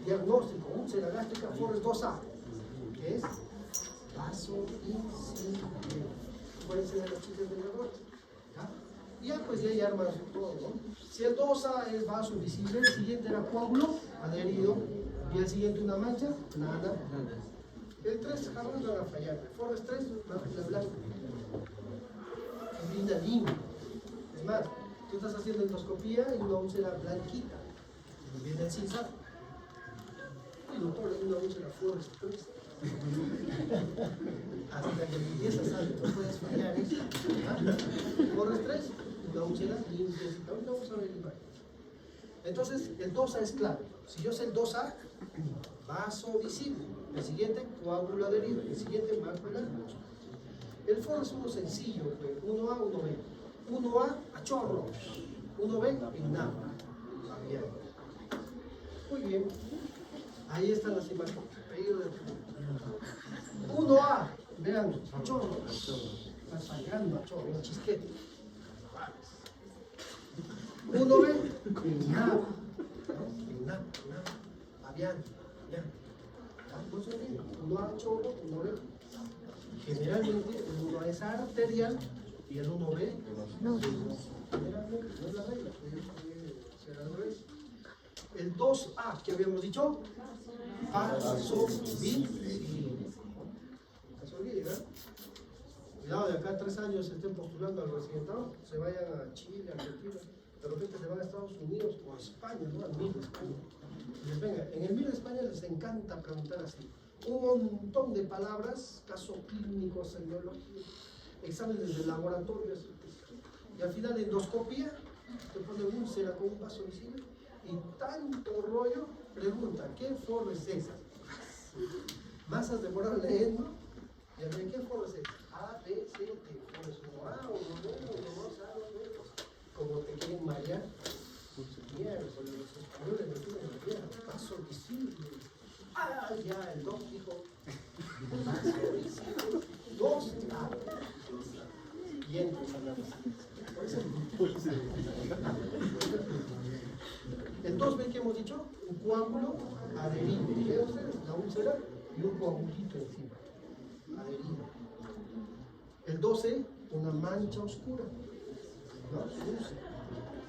diagnóstico, úlcera gástrica, Forest 2A, que es vasovisible. Pueden ser las chicas vengadoras. Ya, pues ya hay armas todo, ¿no? Si el 2A es vaso visible, el siguiente era coágulo adherido, y el siguiente una mancha, nada. El 3 jamás van a fallar. El Forest 3, la blanca. Fibrina limpia. Es más, tú estás haciendo endoscopía y una úlcera blanquita. Y viene el cinzado. Y doctor, hay una úlcera Forest 3. Hasta que empiezas a no puedes fallar eso. Forest 3, una úlcera limpia. Ahorita vamos a ver el imagen. Entonces, el 2A es clave. Si yo sé el 2A, vaso visible. El siguiente, coágulo adherido. El siguiente, marco elástico. El foro es uno sencillo, 1A, 1B. 1A a chorro, 1B en nada. Bien. Muy bien. Ahí están las imágenes. 1A, vean, a chorro. Está sangrando a chorro, un chisquete. 1B en nada. En nada. Bien. No se olviden, 1A chorro, 1B. Generalmente el 1A es arterial y el 1B no. Generalmente no es la regla, será al revés. El 2A, ¿qué habíamos dicho? Vasovisible. No se olviden, ¿verdad? Cuidado, de acá a 3 años estén postulando al residentado, se vayan a Chile, Argentina, de repente se van a Estados Unidos o a España, ¿no? Al MIR de España. Les venga, en el MIR de España les encanta preguntar así. Un montón de palabras, caso clínico, semiología, exámenes de laboratorio, y al final endoscopía, te pone úlcera con un vaso visible, y tanto rollo, pregunta, ¿qué forma es esa? Más has demorado leyendo, y a ver, ¿qué forma es esa? A, B, C, D, pones uno A, uno B, uno 2, A, uno B, como te quieren marear, mierda, con los españoles me quieren marear, vaso visible. Ya, el 2 dijo, 2 A. Y entras a la el 2B que hemos dicho, un coágulo adherido. ¿Qué ustedes? La úlcera y un coagulito encima, adherido. El 12, una mancha oscura, ¿no?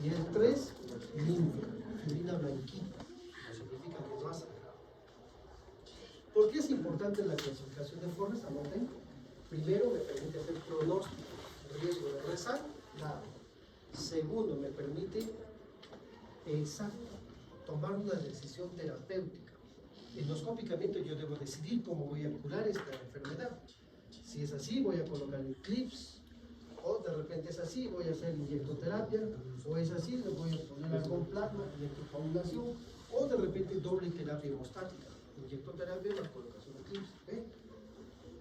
Y el 3, limpia, fibrina blanquita, significa que es más sagrado. ¿Por qué es importante la clasificación de Forres? Anoten. Primero, me permite hacer pronóstico, riesgo de rezar, nada. Segundo, me permite tomar una decisión terapéutica. Endoscópicamente yo debo decidir cómo voy a curar esta enfermedad. Si es así, voy a colocar el clips, o de repente es así, voy a hacer inyectoterapia, o es así, le voy a poner algún plasma, inyectocoagulación, o de repente doble terapia hemostática, inyectoterapia y la colocación de clips. ¿Ve?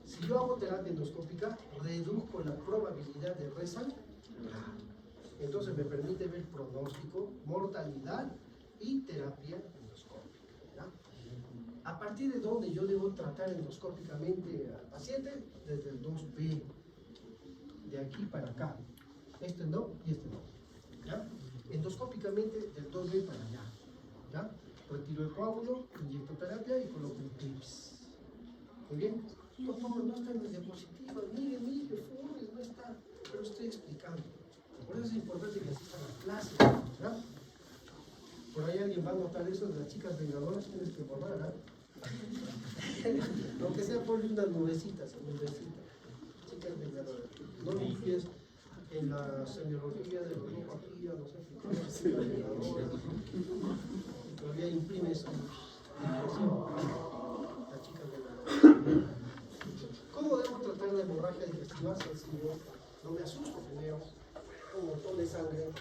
Si yo hago terapia endoscópica, reduzco la probabilidad de resangrar. Entonces me permite ver pronóstico, mortalidad y terapia endoscópica. ¿Ya? A partir de donde yo debo tratar endoscópicamente al paciente, desde el 2B, de aquí para acá. Este no y este no. ¿Ya? Endoscópicamente del 2B para allá. ¿Ya? Retiro el coágulo, inyecto terapia y coloco el clips. Muy bien. Por favor, no está en las diapositivas. Mire, Flores, no está. Pero estoy explicando. Por eso es importante que asistan a clase. ¿Ya? Por ahí alguien va a notar eso de las chicas vengadoras, tienes que borrar, ¿ah? Aunque sea por unas nubecitas, chicas vengadoras. No confíes en la semiología de los grupos aquí, a los africanos, todavía imprime esa impresión. Las chicas vengadoras. ¿Cómo debo tratar la hemorragia digestiva? Sencillo. No me asusto primero. Un montón de sangre.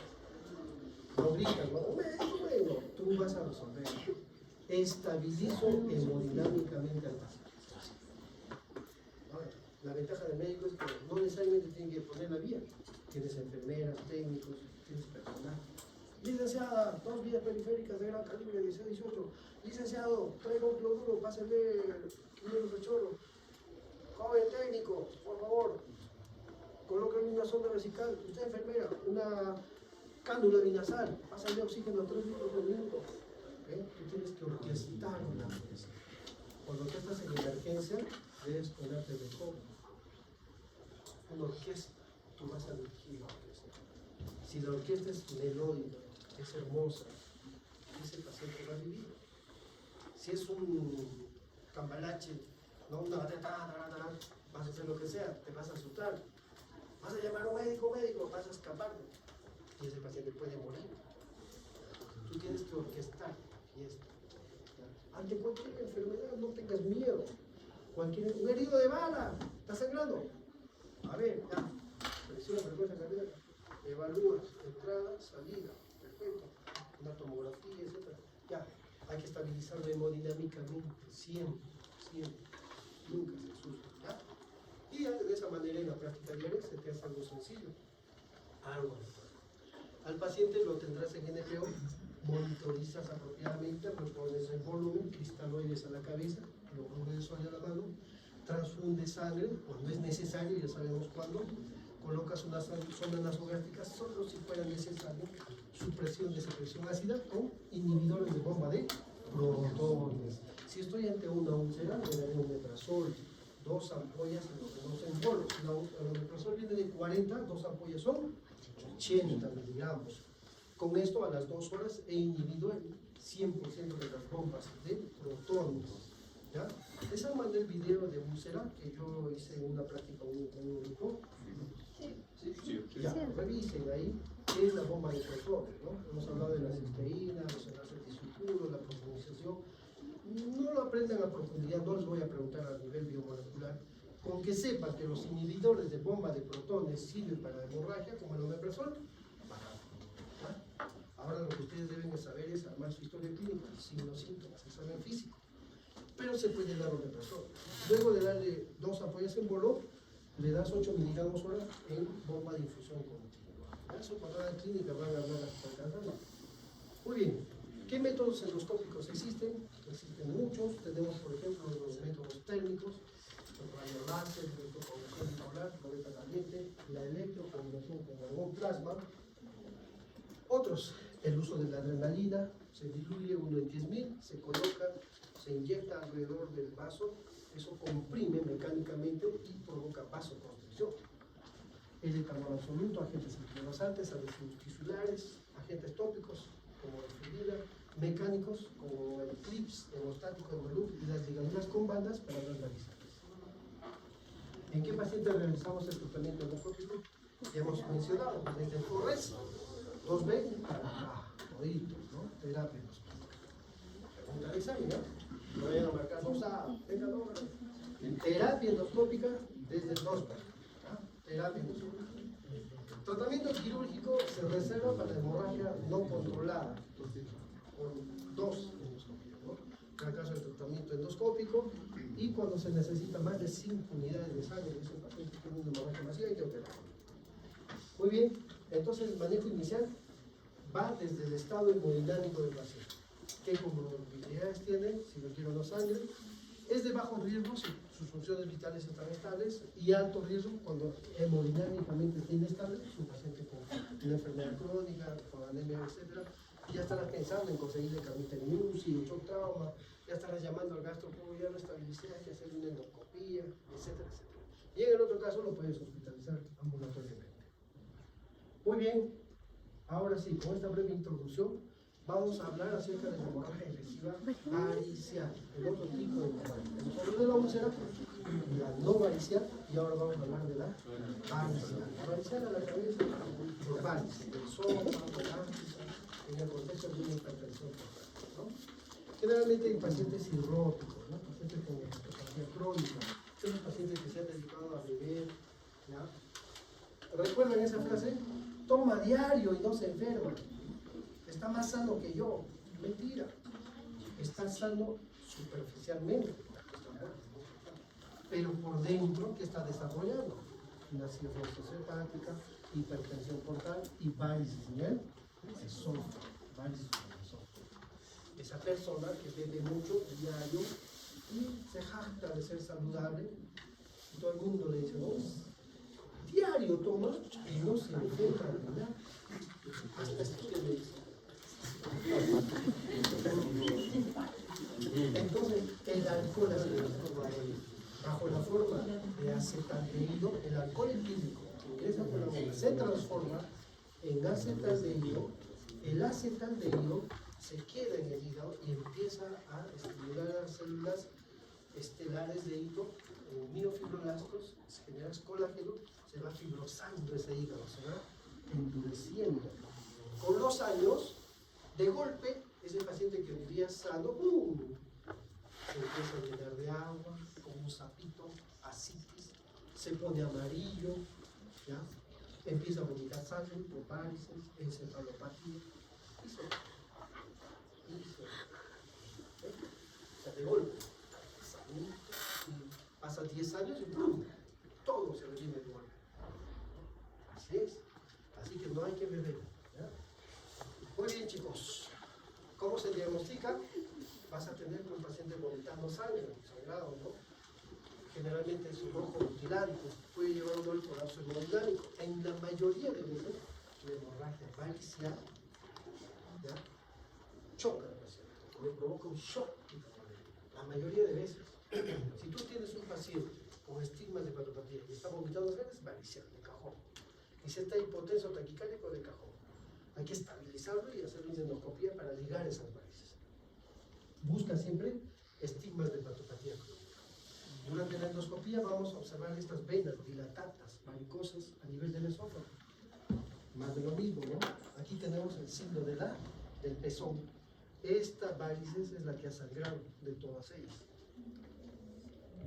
No gritas, ¿no? Bueno, tú vas a resolver. Estabilizo hemodinámicamente al paciente. Ahora, la ventaja del médico es que no necesariamente tienen que poner la vía. Tienes enfermeras, técnicos, tienes personal. Licenciada, 2 vías periféricas de gran calibre, 16-18. Licenciado, traiga un cloruro, pásale kilos de choro. Joven técnico, por favor, colóquenme una sonda vesical. Usted, enfermera, una cánula binasal, pásale oxígeno a 3 litros por minuto. Tú tienes que orquestar una orquesta. Cuando tú estás en emergencia, debes ponerte de joven. Una orquesta, tú vas a dirigir la orquesta. Si la orquesta es melódica, es hermosa, ese paciente va a vivir. Si es un cambalache, no una batalla, vas a hacer lo que sea, te vas a asustar. Vas a llamar a un médico, vas a escapar. Y ese paciente puede morir. Tú tienes que orquestar fiesta. Ante cualquier enfermedad no tengas miedo. Un herido de bala, está sangrando. A ver, ya, presión, frecuencia cardíaca, evalúas, entrada, salida, perfecto. Una tomografía, etc. Ya, hay que estabilizarlo hemodinámicamente, siempre. Nunca se asusta, ¿ya? Y de esa manera en la práctica diaria se te hace algo sencillo. Algo natural. Al paciente lo tendrás en NPO, monitorizas apropiadamente, repones el volumen, cristaloides a la cabeza, cloruro de sodio a la mano, transfunde sangre cuando es necesario, ya sabemos cuándo, colocas una sonda nasogástrica solo si fuera necesario, supresión de secreción ácida con inhibidores de bomba de protones. Si estoy ante una úlcera, le daré un metrazol, 2 ampollas en lo que no se embolos. El metrazol viene de 40, 2 ampollas son 80 miligramos. Con esto a las 2 horas he inhibido el 100% de las bombas de protones. ¿Ya? Les mandé el video de úlcera que yo hice en una práctica con un grupo. Sí. Ya, revisen ahí qué es la bomba de protones, ¿no? Hemos hablado de la cisteína, los enlaces disulfuros, la profundización. No lo aprendan a profundidad, no les voy a preguntar a nivel biomolecular. Con que sepan que los inhibidores de bomba de protones sirven para la hemorragia, como el omeprazol, ahora lo que ustedes deben de saber es armar su historia clínica, signos, síntomas, examen físico. Pero se puede dar omeprazol. Luego de darle 2 ampollas en bolo, le das 8 miligramos hora en bomba de infusión continua. Eso para la clínica van a hablar hasta el. Muy bien. ¿Qué métodos endoscópicos existen? Existen muchos. Tenemos, por ejemplo, los métodos térmicos, el rayo láser, la electrocoagulación bipolar, la beta caliente, la electrocoagulación con algún plasma. Otros, el uso de la adrenalina, se diluye 1 en 10.000, se coloca, se inyecta alrededor del vaso, eso comprime mecánicamente y provoca vasoconstricción. El etanol absoluto, agentes anticonvulsantes, adhesivos tisulares, agentes tópicos como la fibrilina, mecánicos como el clips, hemostático, envolum y las ligaduras con bandas para las narices. ¿En qué pacientes realizamos el tratamiento endoscópico? Ya hemos mencionado, desde el FORRES, 2B, toditos, ¿no? Terapia endoscópica. Pregunta de examen, ¿no? No vayan a marcar 2A, venga, no. Terapia endoscópica desde tienes dos, terapia. Tratamiento quirúrgico se reserva para la hemorragia no controlada, con dos endoscopias, ¿no? En el caso del tratamiento endoscópico y cuando se necesita más de 5 unidades de sangre, ese paciente tiene una hemorragia masiva y que operar. Muy bien, entonces el manejo inicial va desde el estado hemodinámico del paciente. ¿Qué comorbilidades tiene? Si no quiero no sangre. Es de bajo riesgo si sus funciones vitales están estables y alto riesgo cuando hemodinámicamente está inestable, es un paciente con una enfermedad crónica, con anemia, etc. Ya estarás pensando en conseguirle camita en UCI, un shock trauma, ya estarás llamando al gastro, ya no estabilicé, hay que hacerle una endoscopía, etcétera, etcétera. Y en el otro caso lo puedes hospitalizar ambulatoriamente. Muy bien, ahora sí, con esta breve introducción, vamos a hablar acerca de la hemorragia agresiva varicial, el otro tipo de hemorragia. Hemos hablado de la úlcera, la no varicial, y ahora vamos a hablar de la varicial. La varicial a la cabeza, por varices, del esófago, en el contexto de una hipertensión portal, ¿no? Generalmente hay pacientes cirróticos, ¿no? Pacientes con hipertensión crónica, son los pacientes que se han dedicado a beber, ¿ya? ¿Recuerdan esa frase? Toma diario y no se enferma. Está más sano que yo. Mentira. Está sano superficialmente. Pero por dentro, ¿qué está desarrollando? Una cirrosis hepática, hipertensión portal y varices en el esófago. Varices en el esófago. Esa persona que bebe mucho diario y se jacta de ser saludable, y todo el mundo le dice, no, diario toma y no se enferma de nada. Hasta esto que me dice. Entonces, el alcohol bajo la forma de acetaldehído, el alcohol etílico que ingresa por la boca se transforma en acetaldehído. El acetaldehído se queda en el hígado y empieza a estimular las células estelares de hígado, miofibroblastos, generas colágeno, se va fibrosando ese hígado, se va endureciendo. Con los años, de golpe, ese paciente que vivía sano, ¡pum!, se empieza a llenar de agua, como un sapito, ascitis, se pone amarillo, ¿ya? Empieza a vomitar sangre por varices, encefalopatía, hizo. O sea, de golpe, y pasa 10 años y ¡pum!, todo se le viene de golpe. Así es, así que no hay que beber, ¿ya? Muy bien, chicos, ¿cómo se diagnostica? Vas a tener un paciente vomitando sangre, sangrado, ¿no? Generalmente es un rojo mutilante, puede llevar uno al colapso hemodinámico. En la mayoría de veces, la hemorragia varicial, ¿ya?, choca al paciente, le provoca un shock. La mayoría de veces, si tú tienes un paciente con estigmas de hepatopatía y está vomitando sangre, es varicial, de cajón. Y si está hipotenso taquicárdico, de cajón. Hay que estabilizarlo y hacer una endoscopía para ligar esas varices. Busca siempre estigmas de hepatopatía crónica. Durante la endoscopía vamos a observar estas venas dilatadas, varicosas a nivel del esófago. Más de lo mismo, ¿no? Aquí tenemos el signo del pezón. Esta varices es la que ha sangrado de todas ellas.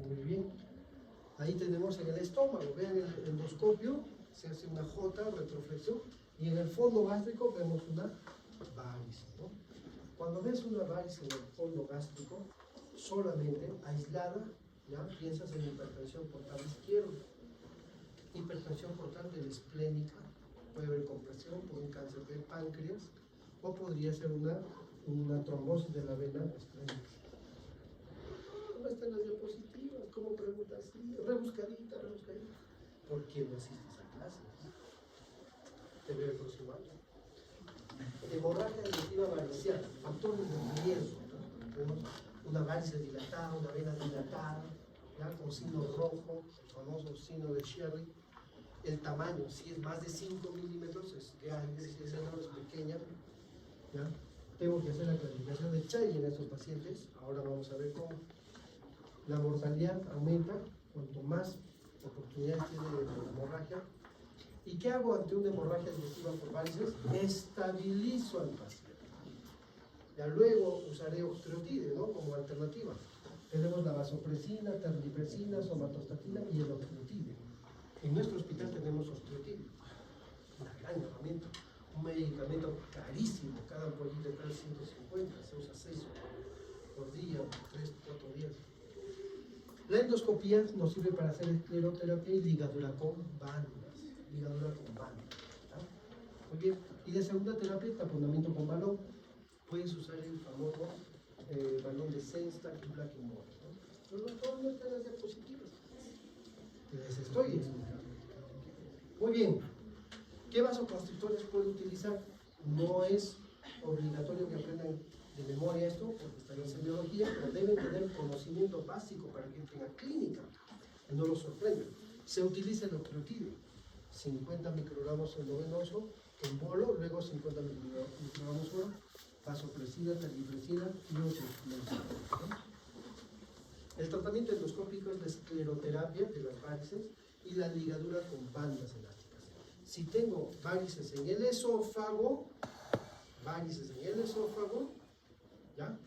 Muy bien. Ahí tenemos en el estómago, vean el endoscopio, se hace una J, retroflexión, y en el fondo gástrico vemos una varice, ¿no? Cuando ves una varice en el fondo gástrico, solamente aislada, ya piensas en hipertensión portal izquierdo, hipertensión portal de la esplénica, puede haber compresión por un cáncer del páncreas, o podría ser una trombosis de la vena esplénica. ¿Cómo están las diapositivas? ¿Cómo preguntas así? Rebuscadita. ¿Por qué no asistes a clases? Te veo el próximo año. Hemorragia digestiva varicial, factores de riesgo, ¿no? Tenemos una varice dilatada, una vena dilatada, ¿ya?, con signo rojo, el famoso signo de Sherry. El tamaño, si es más de 5 milímetros, es grande, si es menor, es pequeña, ¿ya? Tengo que hacer la clasificación de Chai en estos pacientes. Ahora vamos a ver cómo. La mortalidad aumenta cuanto más oportunidades tiene de hemorragia. ¿Y qué hago ante una hemorragia digestiva por varices? Estabilizo al paciente. Ya luego usaré octreotide, ¿no?, como alternativa. Tenemos la vasopresina, terlipresina, somatostatina y el osteotide. En nuestro hospital tenemos osteotide, una gran herramienta, un medicamento carísimo, cada ampollita está en 150, se usa 6 por día, 3, 4 días. La endoscopía nos sirve para hacer escleroterapia y ligadura con bandas, ¿tá? Muy bien, y de segunda terapia, taponamiento con balón. Puedes usar el famoso balón de Sengstack y Blackmore, ¿no? Pero no están las diapositivas. Les estoy explicando. Muy bien. ¿Qué vasoconstrictores puedo utilizar? No es obligatorio que aprendan de memoria esto, porque están en semiología, pero deben tener conocimiento básico para que entren a clínica. Y no los sorprendan. Se utiliza el osteotide, 50 microgramos endovenoso, en bolo, luego 50 microgramos oro, vasopresina, terlipresina y otros medicamentos, ¿no? El tratamiento endoscópico es la escleroterapia de las varices y la ligadura con bandas elásticas. Si tengo varices en el esófago, ¿ya?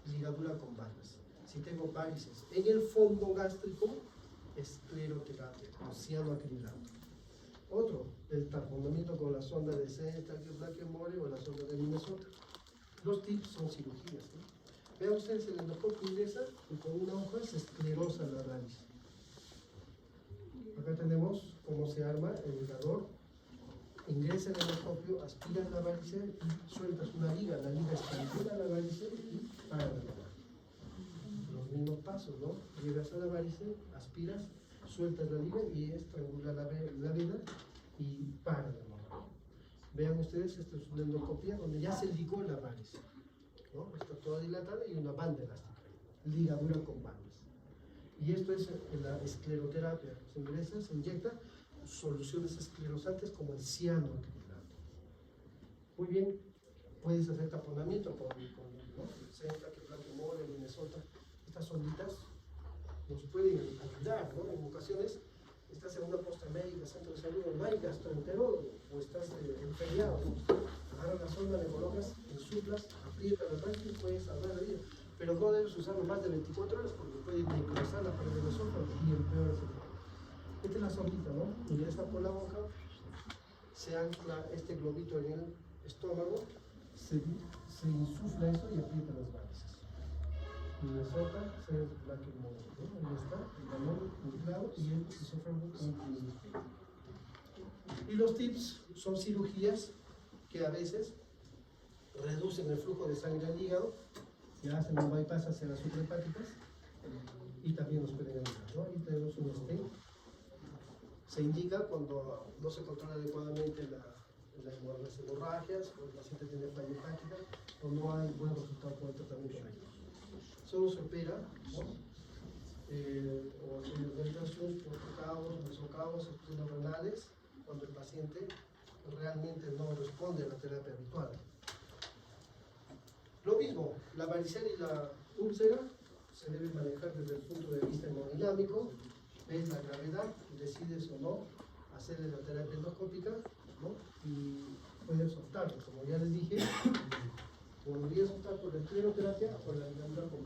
Ligadura con bandas. Si tengo varices en el fondo gástrico, escleroterapia con cianoacrilato. Otro, el taponamiento con la sonda de Sengstack y Blackmore o la sonda de Minnesota. Los tips son cirugías, ¿no? Vean ustedes, el endoscopio ingresa y con una hoja se esclerosa la varice. Acá tenemos cómo se arma el ligador. Ingresa el endoscopio, aspiras la varice y sueltas una liga. La liga estrangula la varice y para la liga. Los mismos pasos, ¿no? Llegas a la varice, aspiras, sueltas la liga y estrangula la vena y para la liga. Vean ustedes, esta es una endoscopia donde ya se ligó la varice, ¿no? Está toda dilatada y una banda elástica, ligadura con bandas. Y esto es la escleroterapia. Se ingresa, se inyecta soluciones esclerosantes como el cianoacrilato. Muy bien, puedes hacer taponamiento con ¿no? Sengstack, Blackmore, Minnesota. Estas sonditas nos pueden ayudar, ¿no? En ocasiones estás en una posta médica, centro de salud, no hay gastroenterólogo, o estás enfermado, agarras la sonda, le colocas, insuflas, aprietas la varice y puedes salvar la vida. Pero no debes usarlo más de 24 horas porque puede necrosar la pared del esófago y empeorar el efecto. Esta es la sondita, ¿no? Ingresa por la boca, se ancla este globito en el estómago, se insufla eso y aprieta las varices. Minnesota, Sengstack, Blackmore, ¿no? Ahí está, el balón anclado y el esófago comprimido. Y los tips son cirugías que a veces reducen el flujo de sangre al hígado, ya hacen un bypass hacia las suprahepáticas y también nos pueden ayudar, ¿no? Ahí tenemos un stent. Se indica cuando no se controla adecuadamente las hemorragias, cuando el paciente tiene falla hepática o no hay buen resultado con el tratamiento médico. Solo se opera, ¿no? O se organizan portocaos, mesocaos, estudios renales, cuando el paciente realmente no responde a la terapia habitual. Lo mismo, la varicela y la úlcera se deben manejar desde el punto de vista hemodinámico. Ves la gravedad, decides o no hacerle la terapia endoscópica, ¿no? Y puedes optar, como ya les dije, podrías optar por la escleroterapia o la ligadura con